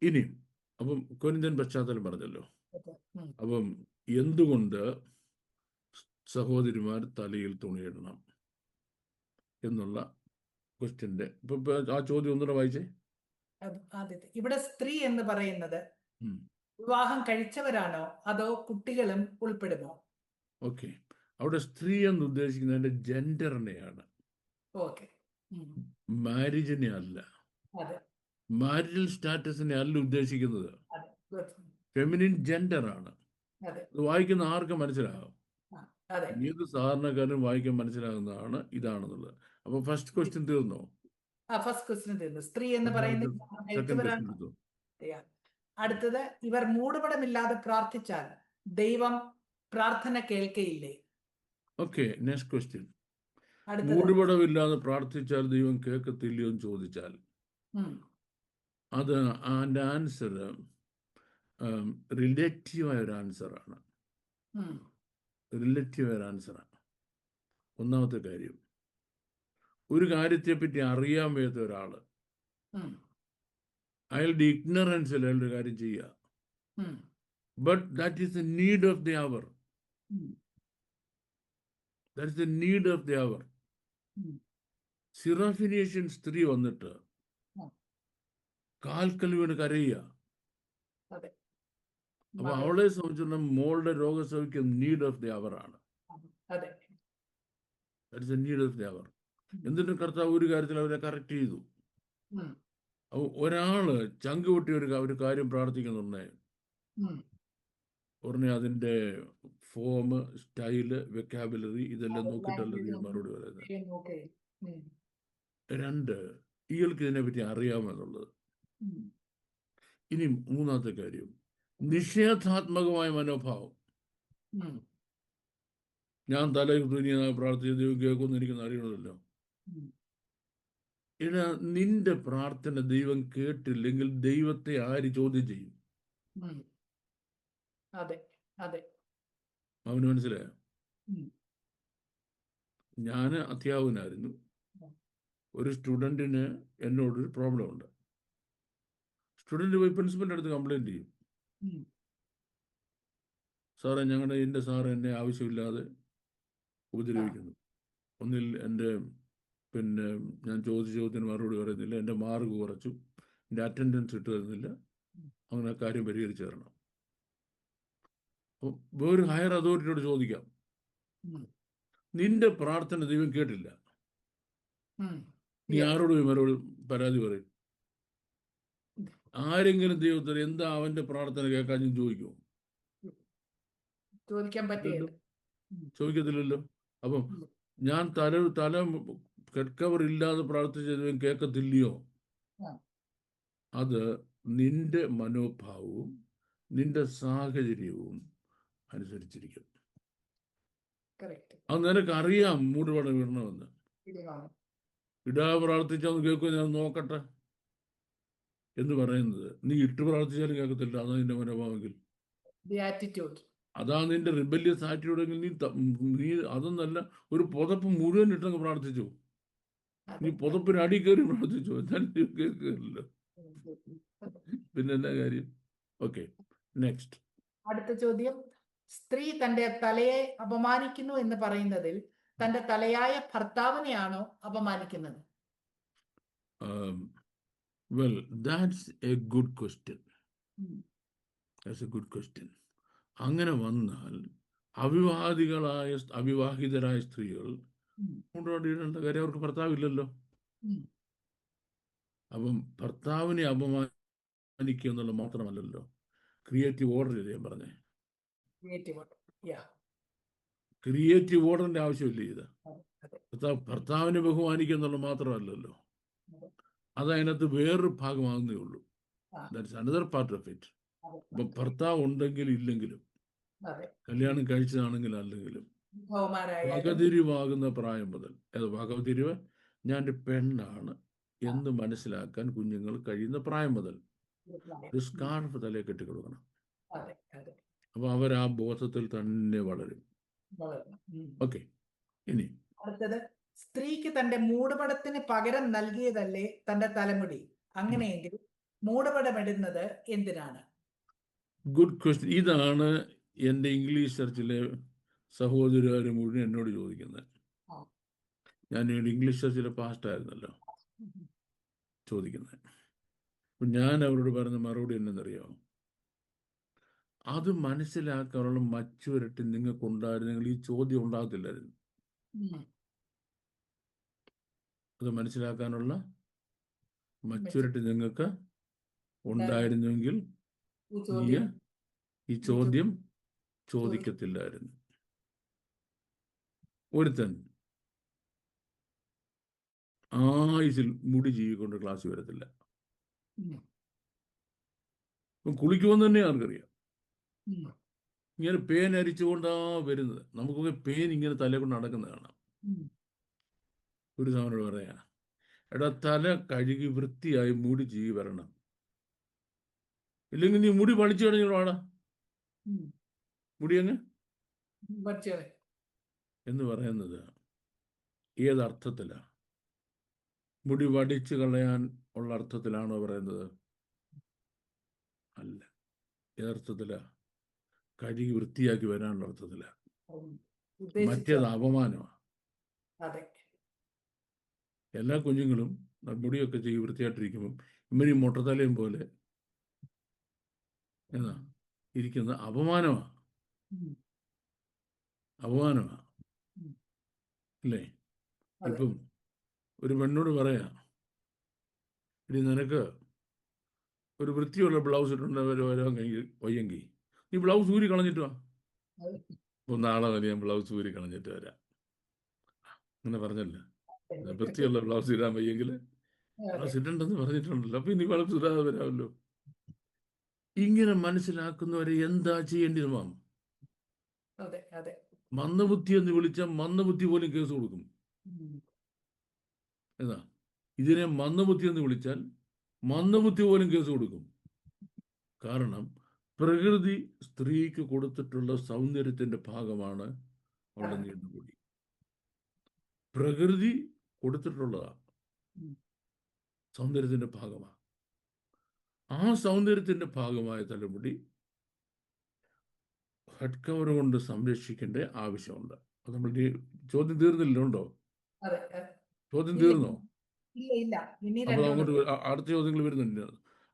ഇനി അപ്പം കൊരിന്ത്യൻ പശ്ചാത്തലം പറഞ്ഞല്ലോ. അപ്പം എന്തുകൊണ്ട് സഹോദരിമാർ തലയിൽ തുണിയിടണം എന്നുള്ള ക്വസ്റ്റ്യന്റെ ആ ചോദ്യം ഒന്നുകൂടെ വായിച്ചേ. ആദ്യത്തെ ഇവിടെ സ്ത്രീ എന്ന് പറയുന്നത് വിവാഹം കഴിച്ചവരാണോ അതോ കുട്ടികളും ഉൾപ്പെടുമോ? ഓക്കെ, അവിടെ സ്ത്രീ എന്ന് ഉദ്ദേശിക്കുന്നതിന്റെ ജെൻഡറിനെയാണ്, മാരേജിനെ അല്ല. മാരിറ്റൽ സ്റ്റാറ്റസിനെ അല്ല ഉദ്ദേശിക്കുന്നത്. ഫെമിനിൻ ജെൻഡർ ആണ്. ഇത് വായിക്കുന്ന ആർക്കും മനസ്സിലാകും. ഏത് സാധാരണക്കാരനും വായിക്കാൻ മനസ്സിലാകുന്നതാണ് ഇതാണെന്നുള്ളത്. അപ്പൊ ഫസ്റ്റ് ക്വസ്റ്റ്യൻ തീർന്നോ? ഫസ്റ്റ് ക്വസ്റ്റ്യൻ തീർന്നു. സ്ത്രീ എന്ന് പറയുന്നത്. അടുത്തത്, ഇവർ മൂടുപടമില്ലാതെ പ്രാർത്ഥിച്ചാൽ ദൈവം പ്രാർത്ഥന കേൾക്കയില്ലേ? Okay, next question. മൂടുപടമില്ലാതെ പ്രാർത്ഥിച്ചാൽ ദൈവം കേൾക്കത്തില്ലയോ എന്ന് ചോദിച്ചാൽ അത് അതിൻ്റെ ആൻസർ റിലേറ്റീവായ ഒരു ആൻസറാണ്. റിലേറ്റീവായ ആൻസറാണ്. ഒന്നാമത്തെ കാര്യം, ഒരു കാര്യത്തെപ്പറ്റി അറിയാൻ വയ്യാത്ത ഒരാള് അയാളുടെ ഇഗ്നറൻസിൽ അയാളുടെ കാര്യം ചെയ്യുക. But that is the need of the hour. That is the need of the hour. Syrophoenician സ്ത്രീ വന്നിട്ട് കാൽക്കൽ വീണ് കരയുക. അപ്പൊ അവളെ സംബന്ധിച്ചിടത്തോളം മോളുടെ രോഗസൗഖ്യം നീഡ് ഓഫ് ദി അവർ ആണ്. That is the need of the hour. എന്നിട്ട് കർത്താവ് ഒരു കാര്യത്തിൽ അവരെ കറക്റ്റ് ചെയ്തു. ഒരാള് ചങ്ക് പൊട്ടി ഒരു കാര്യം പ്രാർത്ഥിക്കുന്നുണ്ടേ ഉടനെ അതിന്റെ ഫോം, സ്റ്റൈല്, വെക്കാബുലറി ഇതെല്ലാം നോക്കിയിട്ടല്ല ദൈവം മറുപടി പറയുന്നത്. 2, ഇയാൾക്ക് ഇതിനെപ്പറ്റി അറിയാമെന്നുള്ളത്. ഇനി മൂന്നാമത്തെ കാര്യം, നിഷേധാത്മകമായ മനോഭാവം. ഞാൻ തലയിൽ തുനിയായി പ്രാർത്ഥിച്ച ദൈവം കേൾക്കുമെന്ന് എനിക്കൊന്നും അറിയണമല്ലോ. ഇടാ, നിന്റെ പ്രാർത്ഥന ദൈവം കേട്ടില്ലെങ്കിൽ ദൈവത്തെ ആര് ചോദ്യം ചെയ്യും? അവന് മനസ്സിലായോ? ഞാൻ അധ്യാപകനായിരുന്നു. ഒരു സ്റ്റുഡൻറ്റിന് എന്നോടൊരു പ്രോബ്ലം ഉണ്ട്. സ്റ്റുഡൻറ്റ് പോയി പ്രിൻസിപ്പലിൻ്റെ അടുത്ത് കംപ്ലൈൻറ്റ് ചെയ്യും. സാറേ, എൻ്റെ സാറ് എന്നെ ആവശ്യമില്ലാതെ ഉപദ്രവിക്കുന്നു. ഒന്നിൽ എൻ്റെ ഞാൻ ചോദിച്ച ചോദ്യത്തിന് മറുപടി പറയുന്നില്ല, എൻ്റെ മാർക്ക് കുറച്ചു, എൻ്റെ അറ്റൻഡൻസ് ഇട്ട് തരുന്നില്ല, അങ്ങനെ ആ കാര്യം പരിഹരിച്ചു തരണം. അപ്പോൾ വേറൊരു ഹയർ അതോറിറ്റിയോട് ചോദിക്കാം, നിന്റെ പ്രാർത്ഥന ദൈവം കേട്ടില്ല, നീ ആരോട് മറുപടി പരാതി പറയും? ആരെങ്കിലും ദൈവത്തിന് എന്താ അവന്റെ പ്രാർത്ഥന കേൾക്കാൻ ഞാൻ ചോദിക്കുമോ? ചോദിക്കത്തില്ലല്ലോ. അപ്പം ഞാൻ തല കെഡ്കവർ ഇല്ലാതെ പ്രാർത്ഥിച്ചത് കേൾക്കത്തില്ലയോ? അത് നിന്റെ മനോഭാവവും നിന്റെ സാഹചര്യവും അനുസരിച്ചിരിക്കും. അത് നിനക്കറിയാം മൂടുപട വിടണമെന്ന്. ഇതാണ്. ഇടാ പ്രാർത്ഥിച്ചാന്ന് കേൾക്കുക, ഞാൻ നോക്കട്ടെ എന്ന് പറയുന്നത്. നീ ഇട്ട് പ്രാർത്ഥിച്ചാലും കേൾക്കത്തില്ല. അതാ നിന്റെ മനോഭാവമെങ്കിൽ, The attitude. അതാ നിന്റെ റിബല്യസ് ആറ്റിറ്റ്യൂഡെങ്കിൽ നീ അതൊന്നല്ല, ഒരു പുതപ്പ് മുഴുവൻ ഇട്ടങ്ങ് പ്രാർത്ഥിച്ചു. നീ അതെ. പുതപ്പിന് അടി കയറി പ്രാർത്ഥിച്ചു, എന്നാലും നീ കേൾക്കുകയില്ലല്ലോ. പിന്നെ എന്നാ കാര്യം? Okay, next. അടുത്ത ചോദ്യം. സ്ത്രീ തന്റെ തലയെ അപമാനിക്കുന്നു എന്ന് പറയുന്നതിൽ തന്റെ തലയായ ഭർത്താവിനെയാണോ അപമാനിക്കുന്നത്? Well, that's a good question. That's a good question. അങ്ങനെ വന്നാൽ അവിവാഹിതരായ സ്ത്രീകൾ ഇടേണ്ട കാര്യം അവർക്ക് ഭർത്താവില്ലല്ലോ. അപ്പം ഭർത്താവിനെ അപമാനിക്കുക എന്നുള്ളത് മാത്രമല്ലല്ലോ, ക്രിയേറ്റീവ് ഓർഡർ ഞാൻ പറഞ്ഞേ. ക്രിയേറ്റീവ് ഓർഡറിന്റെ ആവശ്യമില്ല ഇത്. ഭർത്താവിനെ ബഹുമാനിക്കുക എന്നുള്ളത് മാത്രമല്ലല്ലോ, അത് അതിനകത്ത് വേറൊരു ഭാഗമാകുന്നേ ഉള്ളൂ. That's another part of it. അപ്പൊ ഭർത്താവ് ഉണ്ടെങ്കിലും ഇല്ലെങ്കിലും, കല്യാണം കഴിച്ചതാണെങ്കിലും അല്ലെങ്കിലും, വകതിരിവാകുന്ന പ്രായം മുതൽ, വകതിരിവ് ഞാൻ ഒരു പെണ്ണാണ് എന്ന് മനസ്സിലാക്കാൻ കുഞ്ഞുങ്ങൾ കഴിയുന്ന പ്രായം മുതൽ ഒരു സ്കാർഫ് തലയെ കെട്ടിക്കൊടുക്കണം. അപ്പൊ അവർ ആ ബോധത്തിൽ തന്നെ വളരും. ഓക്കെ, ഇനി അടുത്തത്. സ്ത്രീക്ക് തന്റെ മൂടുപടത്തിന് പകരം നൽകിയതല്ലേ തന്റെ തലമുടി? അങ്ങനെയെങ്കിൽ മൂടുപടമിടുന്നത് എന്തിനാണ്? Good question. ഇതാണ് എൻ്റെ ഇംഗ്ലീഷ് ചർച്ചിലെ സഹോദരന്മാർ മുഴുവൻ എന്നോട് ചോദിക്കുന്നത്. ഞാൻ ഇംഗ്ലീഷ് ചർച്ചിലെ പാസ്റ്റായിരുന്നല്ലോ ചോദിക്കുന്നത്. അപ്പം ഞാൻ അവരോട് പറഞ്ഞ മറുപടി എന്നറിയാമോ? അത് മനസ്സിലാക്കാനുള്ള മച്ചുവരട്ടി നിങ്ങൾക്കുണ്ടായിരുന്നെങ്കിൽ ഈ ചോദ്യം ഉണ്ടാകത്തില്ലായിരുന്നു. അത് മനസ്സിലാക്കാനുള്ള മച്ചുവരട്ടി നിങ്ങൾക്ക് ഉണ്ടായിരുന്നെങ്കിൽ ഈ ചോദ്യം ചോദിക്കത്തില്ലായിരുന്നു. ഒരുത്തൻ ആയുസിൽ മുടി ജീവിക്കൊണ്ട് ക്ലാസ് വരത്തില്ല. കുളിക്കുമെന്ന് തന്നെ ആർക്കറിയാം. ഇങ്ങനെ പേൻ അരിച്ചുകൊണ്ടാ വരുന്നത്. നമുക്കൊക്കെ പേൻ ഇങ്ങനെ തല കൊണ്ട് നടക്കുന്നത് കാണാം. ഒരു സമയം പറയാ, എടാ തല കഴുകി വൃത്തിയായി മുടി ജീവി വരണം, ഇല്ലെങ്കിൽ നീ മുടി പളിച്ചു കഴിഞ്ഞാടാ മുടി അങ്ങ് എന്ന് പറയുന്നത് ഏതർത്ഥത്തിലാ? മുടി വടിച്ചു കളയാൻ ഉള്ള അർത്ഥത്തിലാണോ പറയുന്നത്? അല്ല. ഏതർത്ഥത്തിലാ? കഴുകി വൃത്തിയാക്കി വരാനുള്ള അർത്ഥത്തിലാ. മറ്റേത് അപമാനമാണ്. എല്ലാ കുഞ്ഞുങ്ങളും മുടിയൊക്കെ ചെയ്ത് വൃത്തിയായിട്ടിരിക്കുമ്പം ഇമ്മരി മൊട്ടത്തലയും പോലെ എന്നാ ഇരിക്കുന്ന അപമാനമാണ്. അല്ലേ? ഇപ്പം ഒരു പെണ്ണോട് പറയാ, ഇനി നിനക്ക് ഒരു വൃത്തിയുള്ള ബ്ലൗസ് ഇട്ടുണ്ട് വരാൻ വയ്യെങ്കിൽ നീ ബ്ലൗസ് ഊരി കളഞ്ഞിട്ട് വാ. ഇപ്പൊ നാളെ തന്നെ ഞാൻ ബ്ലൗസ് ഊരി കളഞ്ഞിട്ട് വരാം. അങ്ങനെ പറഞ്ഞല്ലേ? വൃത്തിയുള്ള ബ്ലൗസ് ഇടാൻ വയ്യെങ്കിൽ ബ്ലൗസ് ഇടണ്ടെന്ന് പറഞ്ഞിട്ടുണ്ടല്ലോ, അപ്പൊ ഇനി ബ്ലൗസ് ഇടാതെ വരാമല്ലോ. ഇങ്ങനെ മനസ്സിലാക്കുന്നവരെ എന്താ ചെയ്യേണ്ടത്? മാം, മന്ദബുദ്ധി എന്ന് വിളിച്ചാൽ മന്ദബുദ്ധി പോലും കേസ് കൊടുക്കും. ഏതാ ഇതിനെ മന്ദബുദ്ധി എന്ന് വിളിച്ചാൽ മന്ദബുദ്ധി പോലും കേസ് കൊടുക്കും. കാരണം പ്രകൃതി സ്ത്രീക്ക് കൊടുത്തിട്ടുള്ള സൗന്ദര്യത്തിന്റെ ഭാഗമാണ് അവളുടെ നീണ്ടുകൂടി. പ്രകൃതി കൊടുത്തിട്ടുള്ളതാ സൗന്ദര്യത്തിന്റെ ഭാഗമാണ്. ആ സൗന്ദര്യത്തിന്റെ ഭാഗമായ തലമുടി ഹെഡ് കവർ കൊണ്ട് സംരക്ഷിക്കേണ്ട ആവശ്യമുണ്ട്. അത് നമ്മൾ ചോദ്യം തീർന്നില്ലുണ്ടോ? ചോദ്യം തീർന്നോ? അപ്പൊ അങ്ങോട്ട് അടുത്ത ചോദ്യങ്ങൾ വരുന്നുണ്ട്.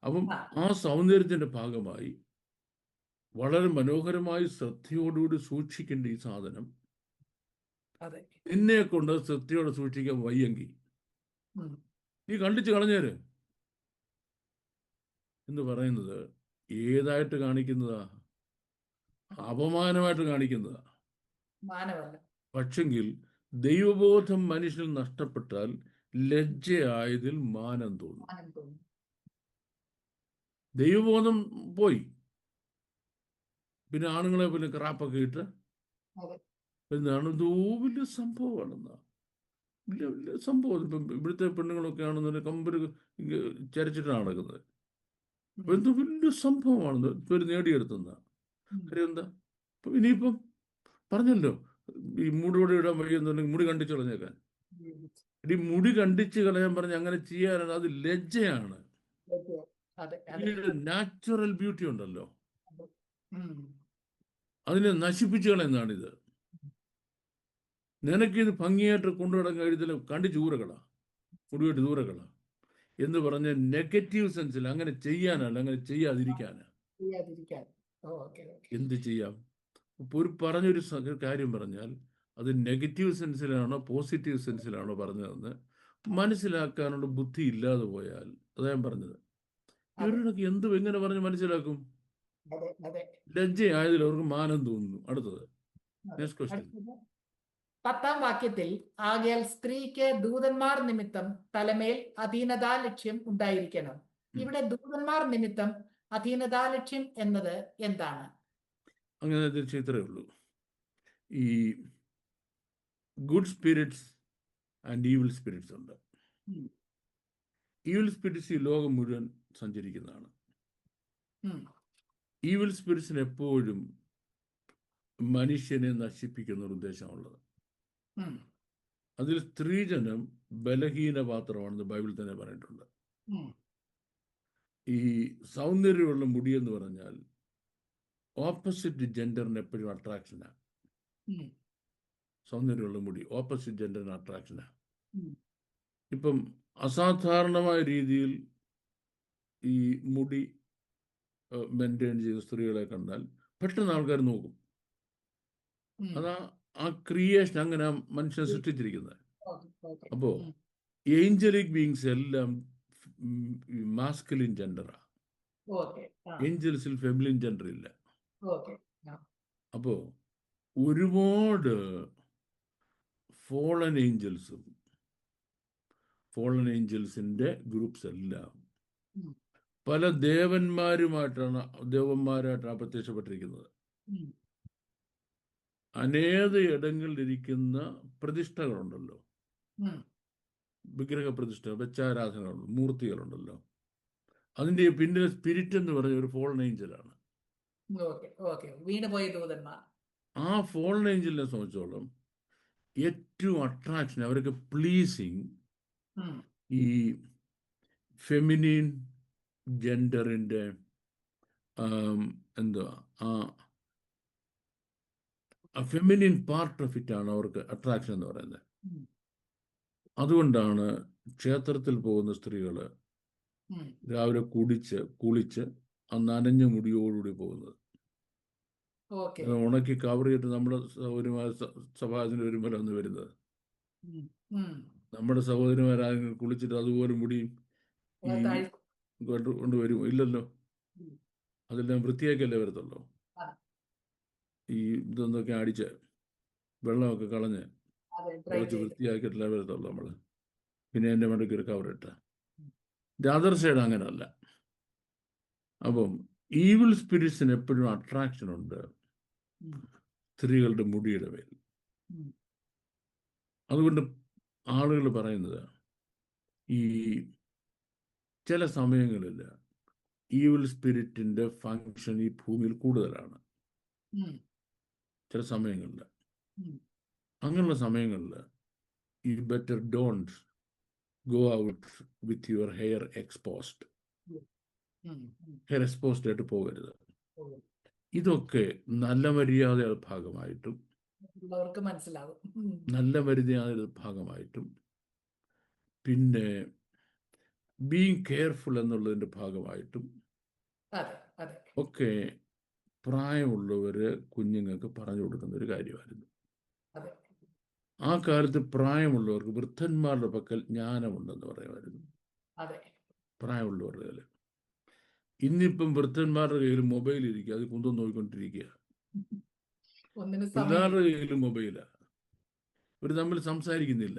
അപ്പം ആ സൗന്ദര്യത്തിന്റെ ഭാഗമായി വളരെ മനോഹരമായി ശ്രദ്ധയോടുകൂടി സൂക്ഷിക്കേണ്ട ഈ സാധനം നിന്നെ കൊണ്ട് ശ്രദ്ധയോടെ സൂക്ഷിക്കാൻ വയ്യെങ്കിൽ നീ കണ്ടിച്ച് കളഞ്ഞേര് എന്ന് പറയുന്നത് ഏതായിട്ട് കാണിക്കുന്നതാ? അപമാനമായിട്ട് കാണിക്കുന്നതാ. പക്ഷെങ്കിൽ ദൈവബോധം മനുഷ്യന് നഷ്ടപ്പെട്ടാൽ ലജ്ജയായതിൽ മാനം തോന്നും. ദൈവബോധം പോയി, പിന്നെ ആണുങ്ങളെ പിന്നെ ക്രാപ്പൊക്കെ ഇട്ട് എന്താണ് എന്തോ വലിയ സംഭവമാണെന്നാ, വലിയ വലിയ സംഭവം. ഇപ്പം ഇവിടുത്തെ പെണ്ണുങ്ങളൊക്കെ ആണെന്നുണ്ടെങ്കിൽ കമ്പര് ചരച്ചിട്ടാണ് നടക്കുന്നത്. അപ്പൊ എന്തോ വലിയ സംഭവമാണെന്ന് ഇവർ നേടിയെടുത്തുന്ന കാര്യം എന്താ? അപ്പൊ ഇനിയിപ്പം പറഞ്ഞല്ലോ, ഈ മുടിയോടെ ഇടാൻ വയ്യെന്നുണ്ടെങ്കിൽ മുടി കണ്ടിച്ചു കളഞ്ഞേക്കാൻ. ഈ മുടി കണ്ടിച്ച് കളയാൻ പറഞ്ഞ് അങ്ങനെ ചെയ്യാനാണ്, അത് ലജ്ജയാണ്. ഈ നാച്ചുറൽ ബ്യൂട്ടി ഉണ്ടല്ലോ, അതിനെ നശിപ്പിച്ചു കളയുന്നതാണിത്. നിനക്കിത് ഭംഗിയായിട്ട് കൊണ്ടുവിടാൻ കഴിയത്തില്ല, കണ്ടിച്ച് ദൂരകള, മുടിയായിട്ട് ദൂരകള എന്ന് പറഞ്ഞ നെഗറ്റീവ് സെൻസിൽ അങ്ങനെ ചെയ്യാനല്ല, അങ്ങനെ ചെയ്യാതിരിക്കാനാ. എന്ത് ചെയ്യാം? ഇപ്പൊ ഒരു പറഞ്ഞൊരു കാര്യം പറഞ്ഞാൽ അത് നെഗറ്റീവ് സെൻസിലാണോ പോസിറ്റീവ് സെൻസിലാണോ പറഞ്ഞതെന്ന് മനസ്സിലാക്കാനുള്ള ബുദ്ധി ഇല്ലാതെ പോയാൽ, അതാ ഞാൻ പറഞ്ഞത്, ഇവരോടൊക്കെ എന്തും എങ്ങനെ പറഞ്ഞ് മനസ്സിലാക്കും? ലജ്ജയായതിൽ അവർക്ക് മാനം തോന്നുന്നു. അടുത്തത് നെക്സ്റ്റ് ക്വസ്റ്റ്യൻ. 10-ാം വാക്യത്തിൽ, ആകയാൽ സ്ത്രീക്ക് ദൂതന്മാർ നിമിത്തം തലമേൽ അധീനതാലക്ഷ്യം ഉണ്ടായിരിക്കണം. ഇവിടെ ദൂതന്മാർ നിമിത്തം അധീനതാലക്ഷ്യം എന്നത് എന്താണ്? അങ്ങനെ ഇത്രയേ ഉള്ളൂ. ഈ good spirits and evil spirits ഉണ്ട്. ഈവിൾ സ്പിരിറ്റ്സ് ഈ ലോകം മുഴുവൻ സഞ്ചരിക്കുന്നതാണ്. ഈവിൾ സ്പിരിറ്റ്സിന് എപ്പോഴും മനുഷ്യനെ നശിപ്പിക്കുന്ന ഒരു ഉദ്ദേശമുള്ളത്. അതിൽ സ്ത്രീജനം ബലഹീന പാത്രമാണെന്ന് ബൈബിൾ തന്നെ പറഞ്ഞിട്ടുണ്ട്. ഈ സൗന്ദര്യമുള്ള മുടി എന്ന് പറഞ്ഞാൽ ഓപ്പോസിറ്റ് ജെൻഡറിന് എപ്പോഴും അട്രാക്ഷനാണ്. സൗന്ദര്യമുള്ള മുടി ഓപ്പോസിറ്റ് ജെൻഡറിന് അട്രാക്ഷനാണ്. ഇപ്പം അസാധാരണമായ രീതിയിൽ ഈ മുടി മെയിൻറ്റെയിൻ ചെയ്ത സ്ത്രീകളെ കണ്ടാൽ പെട്ടെന്ന് ആൾക്കാർ നോക്കും. അതാ ആ ക്രിയേഷൻ, അങ്ങനെ മനുഷ്യനെ സൃഷ്ടിച്ചിരിക്കുന്നത്. അപ്പോ ഏഞ്ചലിക് ബീങ്സ് എല്ലാം മാസ്കുലിൻ ജെൻഡറാ. ഏഞ്ചൽസിൽ ഫെമിലിൻ ജെൻഡർ ഇല്ല. അപ്പോ ഒരുപാട് ഫോളൻ ഏഞ്ചൽസിന്റെ ഗ്രൂപ്പ്സ് എല്ലാം പല ദേവന്മാരായിട്ടാണ് പ്രത്യക്ഷപ്പെട്ടിരിക്കുന്നത്. അനേക ഇടങ്ങളിലിരിക്കുന്ന പ്രതിഷ്ഠകളുണ്ടല്ലോ, വിഗ്രഹ പ്രതിഷ്ഠ, വെച്ചാരാധനകളുണ്ട്, മൂർത്തികളുണ്ടല്ലോ, അതിന്റെ പിന്നിൽ സ്പിരിറ്റ് എന്ന് പറഞ്ഞ ഒരു ഫോളൻ ഏഞ്ചലാണ്. ആ ഫോളൻ ഏഞ്ചലിനെ സംബന്ധിച്ചോളം ഏറ്റവും അട്രാക്ഷൻ, അവർക്ക് പ്ലീസിങ് ഈ ഫെമിനിൻ ജെൻഡറിന്റെ എന്തുവാ, ആ ഫെമിനിൻ പാർട്ട് ഓഫ് ഇറ്റ് ആണ് അവർക്ക് അട്രാക്ഷൻ എന്ന് പറയുന്നത്. അതുകൊണ്ടാണ് ക്ഷേത്രത്തിൽ പോകുന്ന സ്ത്രീകള് രാവിലെ കുളിച്ച് ആ നനഞ്ഞ മുടിയോടുകൂടി പോകുന്നത്. ഉണക്കി കവർ ചെയ്തിട്ട് നമ്മുടെ സഭാജന വരുമ്പോൾ ഒന്ന് വരുന്നത്. നമ്മുടെ സഹോദരിമാരാണെങ്കിൽ കുളിച്ചിട്ട് അതുപോലെ മുടിയും കൊണ്ടുവരും ഇല്ലല്ലോ, അതെല്ലാം വൃത്തിയാക്കിയല്ലേ വരത്തുള്ളൂ. ഈ ഇതൊന്നൊക്കെ അടിച്ച് വെള്ളമൊക്കെ കളഞ്ഞ് കുറച്ച് വൃത്തിയാക്കിയിട്ടല്ലേ വരത്തുള്ളൂ നമ്മള്. പിന്നെ എൻ്റെ മണ്ടയ്ക്ക് ഒരു കവറിട്ട അതർ സൈഡ് അങ്ങനല്ല. അപ്പം ഈവിൾ സ്പിരിറ്റ്സിന് എപ്പോഴും അട്രാക്ഷൻ ഉണ്ട് സ്ത്രീകളുടെ മുടിയുടെ മേൽ. അതുകൊണ്ട് ആളുകൾ പറയുന്നത് ഈ ചില സമയങ്ങളിൽ ഈവിൾ സ്പിരിറ്റിന്റെ ഫങ്ഷൻ ഈ ഭൂമിയിൽ കൂടുതലാണ്. ചില സമയങ്ങളിൽ, അങ്ങനെയുള്ള സമയങ്ങളിൽ you better don't go out with your hair exposed. Hair exposed ആയിട്ട് പോകരുത്. ഇതൊക്കെ നല്ല മര്യാദയുടെ ഭാഗമായിട്ടും പിന്നെ ബീങ് കെയർഫുൾ എന്നുള്ളതിന്റെ ഭാഗമായിട്ടും ഒക്കെ പ്രായമുള്ളവര് കുഞ്ഞുങ്ങൾക്ക് പറഞ്ഞു കൊടുക്കുന്ന ഒരു കാര്യമായിരുന്നു. ആ കാലത്ത് പ്രായമുള്ളവർക്ക് വൃദ്ധന്മാരുടെ പക്കൽ ജ്ഞാനമുണ്ടെന്ന് പറയുമായിരുന്നു, പ്രായമുള്ളവരുടെ കയ്യിൽ. ഇന്നിപ്പം വൃദ്ധന്മാരുടെ കയ്യിൽ മൊബൈൽ ഇരിക്കുക, അത് കുന്തം നോക്കിക്കൊണ്ടിരിക്കുക. പിള്ളേരുടെ കയ്യിൽ മൊബൈലാ, ഇവർ തമ്മിൽ സംസാരിക്കുന്നില്ല,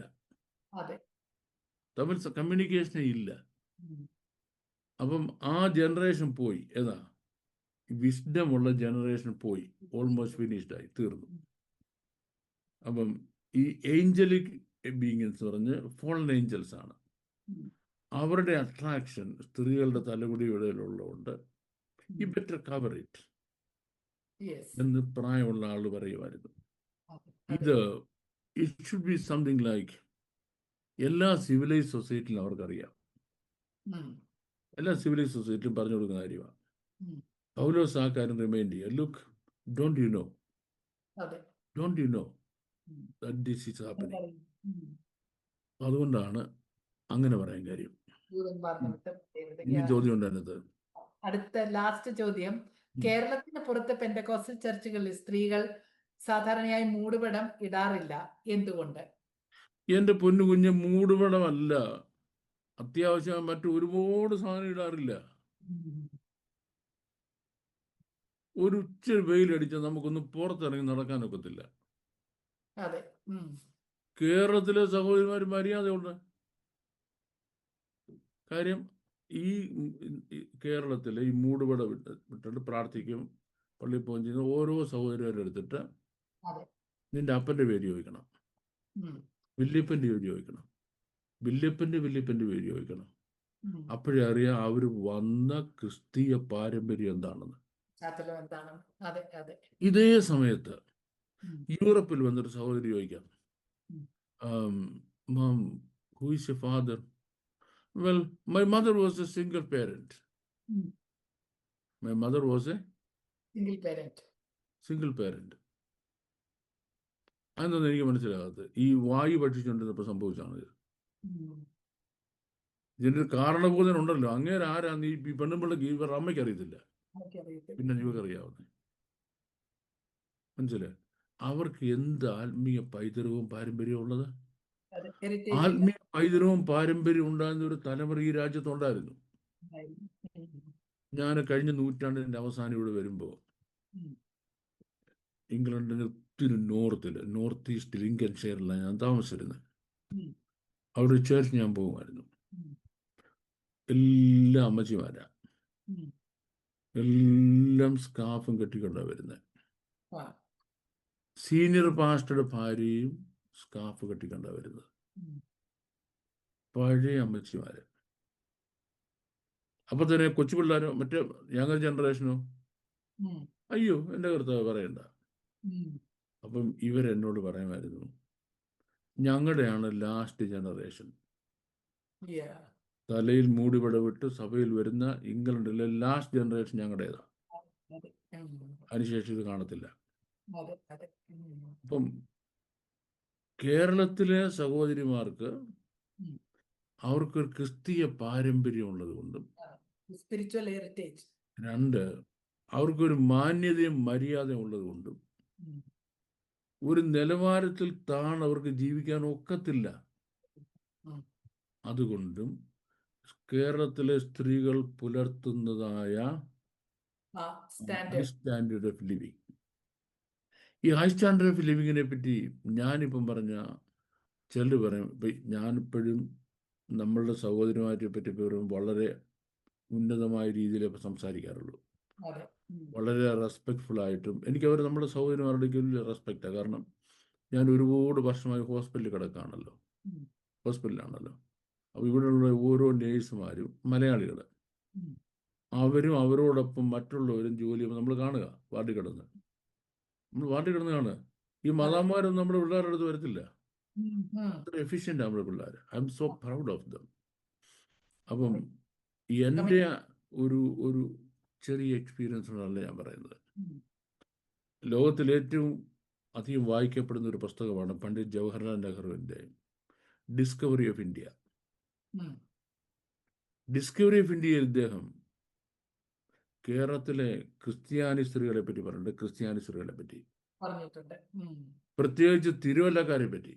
തമ്മിൽ കമ്മ്യൂണിക്കേഷനേ ഇല്ല. അപ്പം ആ ജനറേഷൻ പോയി. ഏതാ വിസ്ഡം ഉള്ള ജനറേഷൻ പോയി, ഓൾമോസ്റ്റ് ഫിനിഷ്ഡ് ആയി, തീർന്നു. അപ്പം ഈ ഏഞ്ചലിക് ബീയിങ്സ് പറഞ്ഞ് ഫോളൻ ഏഞ്ചൽസ് ആണ്. അവരുടെ അട്രാക്ഷൻ സ്ത്രീകളുടെ തലമുടിയുടെ ഇടയിലുള്ളതുകൊണ്ട് ഈ ബെറ്റർ കവർ ഇറ്റ് എന്ന് പ്രായമുള്ള ആൾ പറയുമായിരുന്നു. ഇത് it should be something like എല്ലാ സിവിലൈസ് സൊസൈറ്റിയിലും അവർക്കറിയാം. എല്ലാ സിവിലൈസ് സൊസൈറ്റിയിലും പറഞ്ഞു കൊടുക്കുന്ന കാര്യമാണ്. പൗലോസ് ആ കാര്യം റിമൈൻഡ് ചെയ്യുക. Look, don't you know that this is happening. അതുകൊണ്ടാണ് അങ്ങനെ പറയാൻ കാര്യം. ഇനി ചോദ്യം ഉണ്ടായിരുന്നത് അടുത്ത ലാസ്റ്റ് ചോദ്യം. കേരളത്തിന് പുറത്ത് പെന്തക്കോസ്റ്റൽ ചർച്ചുകളിൽ സ്ത്രീകൾ സാധാരണയായി മൂടുപടം ഇടാറില്ല, എന്തുകൊണ്ട്? എന്റെ പൊന്നു കുഞ്ഞ്, മൂടുപടമല്ല, അത്യാവശ്യം മറ്റു ഒരുപാട് സാധനം ഇടാറില്ല. ഒരു ഉച്ച വെയിലടിച്ചാൽ നമുക്കൊന്ന് പുറത്തിറങ്ങി നടക്കാനൊക്കത്തില്ല. അതെ. കേരളത്തിലെ സഹോദരിമാർ മര്യാദയുണ്ട്. കാര്യം ഈ കേരളത്തിലെ ഈ മൂടുപട വിട്ടിട്ട് പ്രാർത്ഥിക്കും, പള്ളിയിൽ പോകുകയും ചെയ്യുന്ന ഓരോ സഹോദരിമാരും എടുത്തിട്ട് നിന്റെ അപ്പൻ്റെ പേര് ചോദിക്കണം, വല്യപ്പൻ്റെ പേര് ചോദിക്കണം, വല്യപ്പൻ്റെ പേര് ചോദിക്കണം. അപ്പോഴേ അറിയാം അവർ വന്ന ക്രിസ്തീയ പാരമ്പര്യം എന്താണെന്ന്. ഇതേ സമയത്ത് യൂറോപ്പിൽ വന്നൊരു സഹോദരി ചോദിക്കാം, who is your father? Well, my mother was a single parent. My mother was a single parent. അതൊന്നും എനിക്ക് മനസ്സിലാകാത്തത്. ഈ വായു ഭക്ഷിച്ചുകൊണ്ടിരുന്നപ്പോൾ സംഭവിച്ചാണ്. ഇതിൻ്റെ കാരണബോധന ഉണ്ടല്ലോ. അങ്ങേരെ ആരാന്ന് ഈ പെണ്ണുമ്പിള്ളക്ക് ഇവർ അമ്മയ്ക്ക് അറിയത്തില്ല, പിന്നെ ഇവർക്ക് അറിയാവുന്നത്. മനസ്സിലായി? അവർക്ക് എന്ത് ആത്മീയ പൈതൃകവും പാരമ്പര്യവും ഉള്ളത്? ആത്മീയ പൈതൃകവും പാരമ്പര്യം ഉണ്ടാകുന്ന ഒരു തലമുറ ഈ രാജ്യത്തുണ്ടായിരുന്നു. ഞാൻ കഴിഞ്ഞ നൂറ്റാണ്ടിന്റെ അവസാനം ഇവിടെ വരുമ്പോൾ ഇംഗ്ലണ്ടിന് ഒത്തിരി നോർത്ത് ഈസ്റ്റ് ലിങ്കൻഷെയറിലാണ് ഞാൻ താമസിച്ചിരുന്നത്. അവിടെ ചേർച്ച് ഞാൻ പോകുമായിരുന്നു. എല്ലാ അമ്മച്ചിമാരാ, എല്ലാം സ്കാർഫും കെട്ടിക്കൊണ്ടാണ് വരുന്നത്. സീനിയർ പാസ്റ്ററുടെ ഭാര്യയും സ്കാർഫ് കെട്ടിക്കൊണ്ടാണ് വരുന്നത്. പഴയ അമ്മച്ചിമാര്. അപ്പൊ തന്നെ കൊച്ചു പിള്ളേരോ മറ്റേ യങ്ങർ ജനറേഷനോ അയ്യോ എൻ്റെ കർത്താവ് പറയണ്ട. അപ്പം ഇവരെന്നോട് പറയുമായിരുന്നു, ഞങ്ങളുടെയാണ് ലാസ്റ്റ് ജനറേഷൻ. തലയിൽ മൂടിപടവിട്ട് സഭയിൽ വരുന്ന ഇംഗ്ലണ്ടിലെ ലാസ്റ്റ് ജനറേഷൻ ഞങ്ങളുടേതാണ്, അതിനുശേഷം ഇത് കാണത്തില്ല. അപ്പം കേരളത്തിലെ സഹോദരിമാർക്ക് അവർക്കൊരു ക്രിസ്തീയ പാരമ്പര്യം ഉള്ളത് കൊണ്ടും, സ്പിരിച്വൽ ഹെറിറ്റേജ്, രണ്ട് അവർക്കൊരു മാന്യതയും മര്യാദയും ഉള്ളത് കൊണ്ടും ഒരു നിലവാരത്തിൽ താൻ അവർക്ക് ജീവിക്കാൻ ഒക്കത്തില്ല. അതുകൊണ്ടും കേരളത്തിലെ സ്ത്രീകൾ പുലർത്തുന്നതായ ഹൈ സ്റ്റാൻഡേർഡ് ഓഫ് ലിവിങ്, ഈ ഹൈ സ്റ്റാൻഡേർഡ് ഓഫ് ലിവിങ്ങിനെ പറ്റി ഞാനിപ്പം പറഞ്ഞ ചിലർ പറയും, ഞാനിപ്പോഴും നമ്മളുടെ സഹോദരിമാരെ പറ്റി പറയുമ്പോൾ വളരെ ഉന്നതമായ രീതിയിൽ സംസാരിക്കാറുള്ളൂ. വളരെ റെസ്പെക്ട്ഫുൾ ആയിട്ടും എനിക്ക് അവർ നമ്മുടെ സഹോദരിമാരുടെ വലിയ റെസ്പെക്റ്റാണ്. കാരണം ഞാൻ ഒരുപാട് വർഷമായി ഹോസ്പിറ്റലിലാണല്ലോ. അപ്പോൾ ഇവിടെയുള്ള ഓരോ നേഴ്സുമാരും മലയാളികൾ, അവരും അവരോടൊപ്പം മറ്റുള്ളവരും ജോലി ചെയ്യുമ്പോൾ നമ്മൾ കാണുക, വാർഡിൽ കിടന്ന് കാണുക. ഈ മാതാമാരൊന്നും നമ്മുടെ പിള്ളേരുടെ അടുത്ത് വരത്തില്ല. അത്ര എഫിഷ്യൻ്റ് നമ്മുടെ പിള്ളേർ. I M so proud of them. അപ്പം എൻ്റെ ഒരു ചെറിയ എക്സ്പീരിയൻസ് ഉണ്ടല്ലേ ഞാൻ പറയുന്നത്. ലോകത്തിൽ ഏറ്റവും അധികം വായിക്കപ്പെടുന്ന ഒരു പുസ്തകമാണ് പണ്ഡിറ്റ് ജവഹർലാൽ നെഹ്റുവിൻ്റെ discovery of India. Discovery of ഇന്ത്യയിൽ ഇദ്ദേഹം കേരളത്തിലെ ക്രിസ്ത്യാനി സ്ത്രീകളെ പറ്റി പറഞ്ഞിട്ടുണ്ട്. ക്രിസ്ത്യാനി സ്ത്രീകളെ പറ്റി പ്രത്യേകിച്ച് തിരുവല്ലക്കാരെ പറ്റി.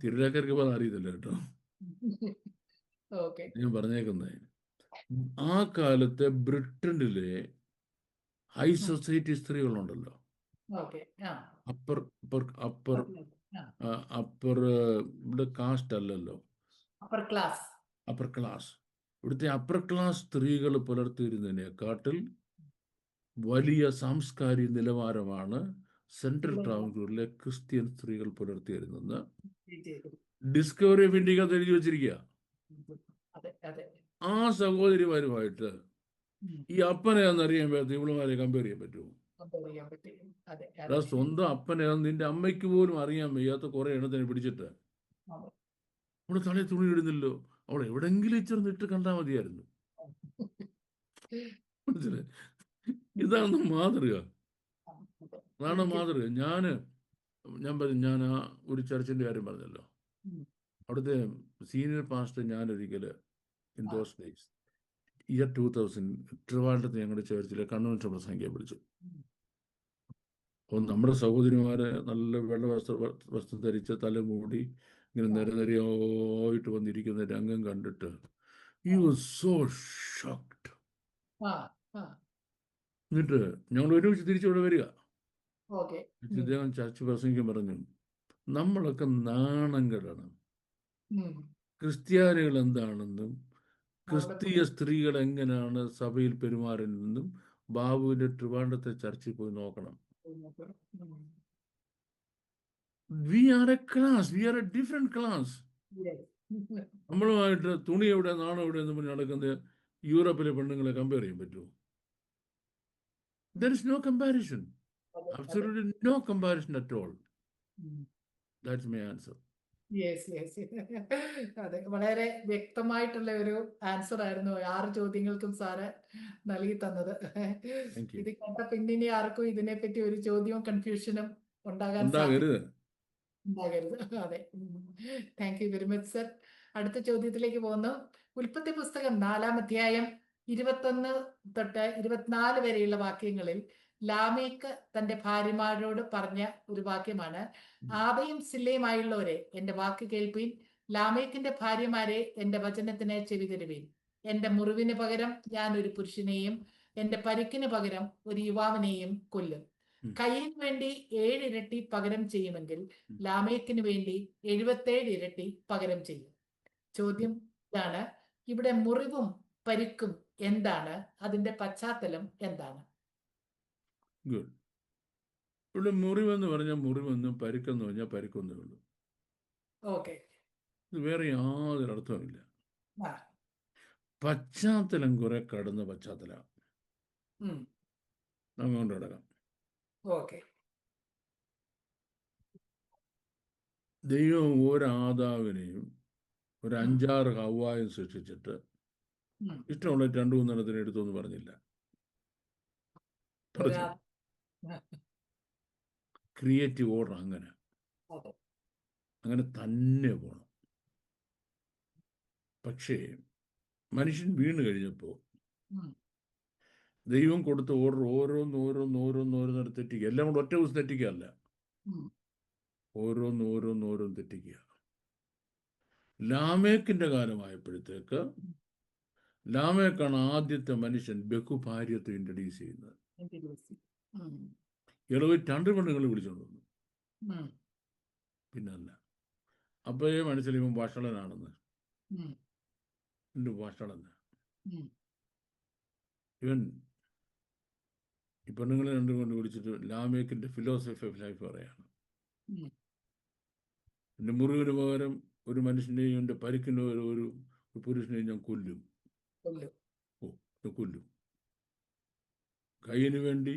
തിരുവല്ലക്കാർക്ക് ഇപ്പോൾ അറിയത്തില്ല കേട്ടോ, ഞാൻ പറഞ്ഞേക്കുന്നത്. ആ കാലത്തെ ബ്രിട്ടനിലെ ഹൈ സൊസൈറ്റി സ്ത്രീകളുണ്ടല്ലോ, അപ്പർ ഇവിടെ കാസ്റ്റ് അല്ലല്ലോ, അപ്പർ ക്ലാസ്. ഇവിടുത്തെ അപ്പർ ക്ലാസ് സ്ത്രീകൾ പുലർത്തിയിരുന്നതിനെക്കാട്ടിൽ വലിയ സാംസ്കാരിക നിലവാരമാണ് സെൻട്രൽ ട്രാവൻകൂറിലെ ക്രിസ്ത്യൻ സ്ത്രീകൾ പുലർത്തിയിരുന്നെന്ന് ചെയ്തു. ഡിസ്കവറി ഓഫ് ഇന്ത്യക്കകത്ത് എഴുതി വെച്ചിരിക്കുക. അതെ അതെ. ആ സഹോദരിമാരുമായിട്ട് ഉം. ഈ അപ്പനെ എന്നറിയാൻ പറ്റും, ഇവളുമാരെ കമ്പയർ ചെയ്യാൻ പറ്റുമോ? കമ്പയർ ചെയ്യാൻ പറ്റും. അതെ അതാ അതെ സ്വന്തം അപ്പനെ നിന്റെ അമ്മയ്ക്ക് പോലും അറിയാൻ വയ്യാത്ത കുറെ എണ്ണത്തിനെ പിടിച്ചിട്ട് അതെ. അവള് തലയിൽ തുണി ഇടുന്നില്ലോ, അവൾ എവിടെങ്കിലും ഇച്ചിരി ഇട്ട് കണ്ടാൽ മതിയായിരുന്നു. മനസ്സിലായി? ഇതാണ് മാതൃക, അതാണ് എനിക്ക് മാതൃക. ഞാൻ ആ ഒരു ചർച്ചിന്റെ കാര്യം പറഞ്ഞല്ലോ. ഉം. അവിടുത്തെ സീനിയർ പാസ്റ്റർ ഞാനൊരിക്കൽ ഇൻ ദോസ് ഡേയ്സ് ഇയർ 2000 ട്രിവാൻഡ്രത്ത് ഞങ്ങളുടെ ചേർച്ചിലെ കൺവെൻഷൻ പ്രസംഗിക്കാൻ വിളിച്ചു. അപ്പോൾ നമ്മുടെ സഹോദരിമാരെ നല്ല വെള്ള വസ്ത്രം ധരിച്ച് തലമൂടി ഇങ്ങനെ നിരനിരയായിട്ട് വന്നിരിക്കുന്ന രംഗം കണ്ടിട്ട് he was so shocked. ആ ആ എന്നിട്ട് ഞങ്ങൾ ഒരുമിച്ച് തിരിച്ചിവിടെ വരിക. ഓക്കെ. ഇദ്ദേഹം ചർച്ച് പ്രസംഗിക്കാൻ പറഞ്ഞു, നമ്മളൊക്കെ നാണം കെടണം, ക്രിസ്ത്യാനികൾ എന്താണെന്നും ക്രിസ്തീയ സ്ത്രീകൾ എങ്ങനെയാണ് സഭയിൽ പെരുമാറുന്നതെന്നും ബാബുവിന്റെ ട്രിവാൻഡ്രത്തെ ചർച്ചിൽ പോയി നോക്കണം. We are a class, we are a different class. നമ്മളുമായിട്ട് തുണി എവിടെ നാണം എവിടെ എന്ന് പറഞ്ഞ് നടക്കുന്ന യൂറോപ്പിലെ പെണ്ണുങ്ങളെ കമ്പയർ ചെയ്യാൻ പറ്റുമോ? There is no comparison. Absolutely no comparison at all. That's my answer. Yes yes. അതെ, വളരെ വ്യക്തമായിട്ടുള്ള ഒരു ആൻസർ ആയിരുന്നു 6 ചോദ്യങ്ങൾക്കും സാറ് നൽകി തന്നത്. Thank you. ഇത് കേട്ട പിന്നെ ആർക്കും ഇതിനെപ്പറ്റി ഒരു ചോദ്യവും കൺഫ്യൂഷനും ഉണ്ടാകരുത്. ഉണ്ടാകരുത്. അതെ. Thank you very much sir. അടുത്ത ചോദ്യത്തിലേക്ക് പോകുന്നു. ഉൽപ്പത്തി പുസ്തകം 4-ാം അധ്യായം 21 തൊട്ട് 24 വരെയുള്ള വാക്യങ്ങളിൽ ലാമേക്ക് തന്റെ ഭാര്യമാരോട് പറഞ്ഞ ഒരു വാക്യമാണ്, ആബയും സില്ലയുമായുള്ളവരെ എന്റെ വാക്ക് കേൾപ്പീൻ, ലാമേക്കിന്റെ ഭാര്യമാരെ എന്റെ വചനത്തിന് ചെവി തരുവീൻ. എന്റെ മുറിവിന് പകരം ഞാൻ ഒരു പുരുഷനെയും എന്റെ പരിക്കിന് പകരം ഒരു യുവാവിനെയും കൊല്ലും. കയ്യിന് വേണ്ടി 7 ഇരട്ടി പകരം ചെയ്യുമെങ്കിൽ ലാമേക്കിന് വേണ്ടി 77 ഇരട്ടി പകരം ചെയ്യും. ചോദ്യം ഇതാണ്, ഇവിടെ മുറിവും പരിക്കും എന്താണ്? അതിന്റെ പശ്ചാത്തലം എന്താണ്? ഗുഡ്. ഇവിടെ മുറിവെന്ന് പറഞ്ഞാൽ മുറിവെന്നും പരിക്കെന്ന് പറഞ്ഞാൽ പരിക്കൊന്നേ ഉള്ളൂ. ഓക്കെ. ഇത് വേറെ യാതൊരു അർത്ഥവുമില്ല. പശ്ചാത്തലം കുറെ കടന്ന പശ്ചാത്തലം അങ്ങോട്ട് കിടക്കാം. ഓക്കെ. ദൈവം ഒരു ആദാവിനെയും ഒരു 5-6 ഹവ്വായും സൃഷ്ടിച്ചിട്ട് ഇഷ്ടമുള്ള 2-3 എണ്ണത്തിന് എടുത്തൊന്നും പറഞ്ഞില്ല. ക്രിയേറ്റീവ് ഓർഡർ അങ്ങനെ തന്നെ പോണം. പക്ഷേ മനുഷ്യൻ വീണ് കഴിഞ്ഞപ്പോൾ ദൈവം കൊടുത്ത ഓർഡർ ഓരോന്നോരോന്ന് തെറ്റിക്കുക. എല്ലാം കൂടെ ഒറ്റ ദിവസം തെറ്റിക്കുകയല്ല, ഓരോന്നോരോന്ന് തെറ്റിക്കുക. ലാമേക്കിന്റെ കാലമായപ്പോഴത്തേക്ക് ലാമേക്കാണ് ആദ്യത്തെ മനുഷ്യൻ ബഹുഭാര്യത്വം ഇൻട്രഡ്യൂസ് ചെയ്യുന്നത്. ഇളവ് 2 പെണ്ണുങ്ങൾ വിളിച്ചോണ്ട് വന്നു. പിന്നല്ല, അപ്പോഴേ മനസ്സിലാവും വഷളനാണെന്ന്. വഷളന് ഇവൻ ഈ പെണ്ണുങ്ങളെ 2 കൊണ്ട് വിളിച്ചിട്ട് ലാമേക്കിന്റെ ഫിലോസഫി ഓഫ് ലൈഫ് പറയാണ്, എൻ്റെ മുറിവിന് പകരം ഒരു മനുഷ്യനെയും എൻ്റെ പരിക്കിന് ഒരു പുരുഷനെയും ഞാൻ കൊല്ലും. കൊല്ലും. കയ്യിന് വേണ്ടി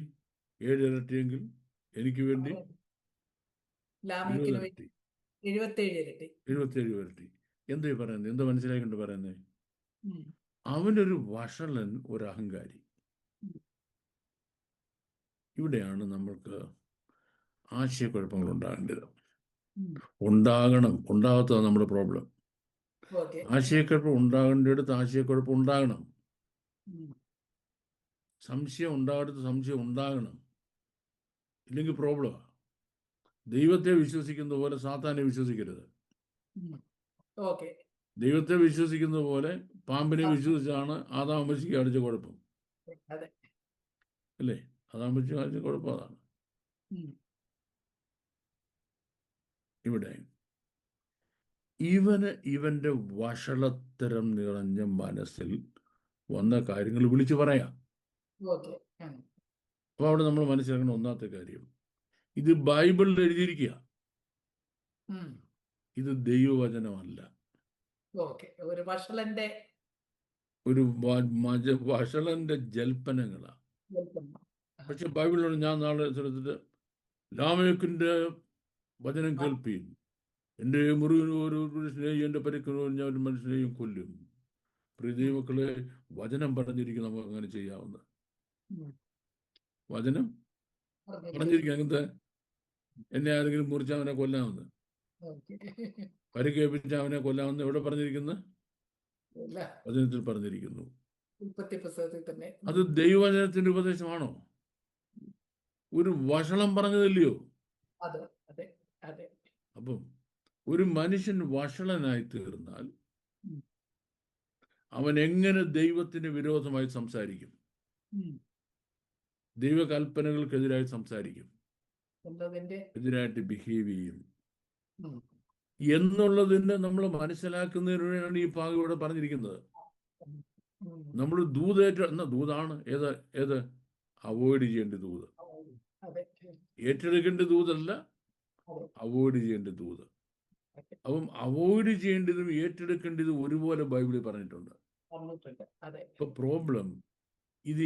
7 ഇരട്ടിയെങ്കിൽ എനിക്ക് വേണ്ടി 20 ഇരട്ടി, 77 ഇരട്ടി. എന്താ പറയുന്നത്? എന്താ മനസ്സിലാക്കിണ്ട് പറയുന്നത്? അവനൊരു വഷളൻ, ഒരു അഹങ്കാരി. ഇവിടെയാണ് നമ്മൾക്ക് ആശയക്കുഴപ്പങ്ങൾ ഉണ്ടാകേണ്ടത്. ഉണ്ടാകാത്തതാണ് നമ്മുടെ പ്രോബ്ലം. ആശയക്കുഴപ്പം ഉണ്ടാകേണ്ടിടത്ത് ആശയക്കുഴപ്പം ഉണ്ടാകണം. സംശയം ഉണ്ടാകരുത്, സംശയം ഉണ്ടാകണം. ഇല്ലെങ്കിൽ പ്രോബ്ലമാണ്. ദൈവത്തെ വിശ്വസിക്കുന്ന പോലെ സാത്താനെ വിശ്വസിക്കരുത്. ദൈവത്തെ വിശ്വസിക്കുന്ന പോലെ പാമ്പിനെ വിശ്വസിച്ചാണ് ആദാമേശിക്ക് അടിച്ച കുഴപ്പം അല്ലേ? ആദാമേശിക്ക് അടിച്ച കുഴപ്പം അതാണ്. ഇവിടെ ഇവന്റെ വഷളത്തരം നിറഞ്ഞ മനസ്സിൽ വന്ന കാര്യങ്ങൾ വിളിച്ചു പറയാം. അപ്പോൾ അവിടെ നമ്മൾ മനസ്സിലാക്കുന്ന ഒന്നാമത്തെ കാര്യം, ഇത് ബൈബിളിൽ എഴുതിയിരിക്കുക. ഉം. ഇത് ദൈവവചനമല്ല. ഓക്കെ, ഒരു വഷളന്റെ ഒരു വഷളന്റെ ജൽപ്പനങ്ങളാണ്. പക്ഷെ ബൈബിളിൽ ഞാൻ നാളെ ശ്രദ്ധിച്ചിട്ട് ലാമേക്കിന്റെ വചനം കേൾപ്പീൻ, എൻ്റെ മുറിവിന് ഒരു സ്നേഹി, എൻ്റെ പരിക്കുന്നു ഞാൻ ഒരു മനുഷ്യനെയും കൊല്ലും. പ്രിയ ദൈവമക്കളെ, വചനം പറഞ്ഞിരിക്കും നമുക്ക് അങ്ങനെ ചെയ്യാവുന്ന. വചനം പറഞ്ഞിരിക്കും അങ്ങനത്തെ എന്നെ ആരെങ്കിലും മുറിച്ച് അവനെ കൊല്ലാമെന്ന്, പരിക്കേൽപ്പിച്ച് അവനെ കൊല്ലാമെന്ന് എവിടെ പറഞ്ഞിരിക്കുന്നു? വചനത്തിൽ പറഞ്ഞിരിക്കുന്നു. അത് ദൈവവചനത്തിന്റെ ഉപദേശമാണോ? ഒരു വഷളം പറഞ്ഞതില്ലയോ? അപ്പം ഒരു മനുഷ്യൻ വഷളനായി തീർന്നാൽ അവൻ എങ്ങനെ ദൈവത്തിന് വിരോധമായി സംസാരിക്കും? ദൈവകൽപ്പനകൾക്കെതിരായി സംസാരിക്കും, എതിരായിട്ട് ബിഹേവ് ചെയ്യും എന്നുള്ളതിന് നമ്മൾ മനസ്സിലാക്കുന്നതിന് വേണ്ടിയാണ് ഈ ഭാഗം ഇവിടെ പറഞ്ഞിരിക്കുന്നത്. നമ്മൾ ദൂതാണ് ഏത് അവോയ്ഡ് ചെയ്യേണ്ട ദൂത്, ഏറ്റെടുക്കേണ്ട ദൂതല്ല, അവോയ്ഡ് ചെയ്യേണ്ട ദൂത്. അപ്പം അവോയ്ഡ് ചെയ്യേണ്ടതും ഏറ്റെടുക്കേണ്ടതും ഒരുപോലെ ബൈബിളിൽ പറഞ്ഞിട്ടുണ്ട്. ഇപ്പൊ പ്രോബ്ലം ഇത്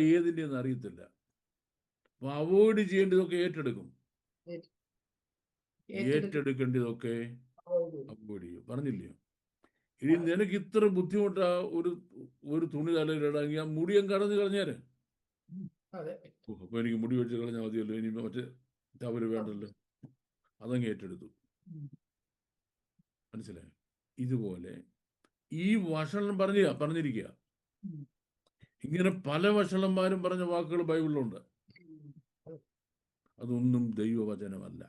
ഏതിൻ്റെ എന്ന് അറിയത്തില്ല. അപ്പൊ അവോയ്ഡ് ചെയ്യേണ്ടതൊക്കെ ഏറ്റെടുക്കും, ഏറ്റെടുക്കേണ്ടതൊക്കെ അവോയ്ഡ് ചെയ്യും. പറഞ്ഞില്ലയോ? ഇനി നിനക്ക് ഇത്ര ബുദ്ധിമുട്ടാ ഒരു തുണി തലയിലിടാമെങ്കിൽ ആ മുടിയും കടന്നു കളഞ്ഞാല്, അപ്പൊ എനിക്ക് മുടി വെച്ച് കളഞ്ഞാൽ മതിയല്ലോ, ഇനി മറ്റേ അവര് വേണ്ടല്ലോ, അതങ്ങ് ഏറ്റെടുത്തു. മനസ്സിലായോ? ഇതുപോലെ ഈ വഷളം പറഞ്ഞിരിക്കുക. ഇങ്ങനെ പല വഷളന്മാരും പറഞ്ഞ വാക്കുകൾ ബൈബിളിലുണ്ട്. അതൊന്നും ദൈവവചനമല്ല.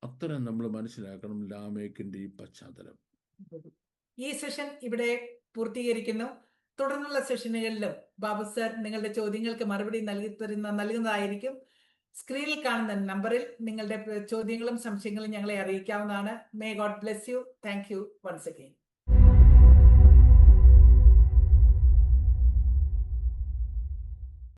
അത്തരം നമ്മൾ മനസ്സിലാക്കണം ലാമേക്കിന്റെ ഈ പശ്ചാത്തലം. ഈ സെഷൻ ഇവിടെ പൂർത്തീകരിക്കുന്നു. തുടർന്നുള്ള സെഷനുകളിലും ബാബു സർ നിങ്ങളുടെ ചോദ്യങ്ങൾക്ക് മറുപടി നൽകുന്നതായിരിക്കും. സ്ക്രീനിൽ കാണുന്ന നമ്പറിൽ നിങ്ങളുടെ ചോദ്യങ്ങളും സംശയങ്ങളും ഞങ്ങളെ അറിയിക്കാവുന്നതാണ്. May God bless you. Thank you once again.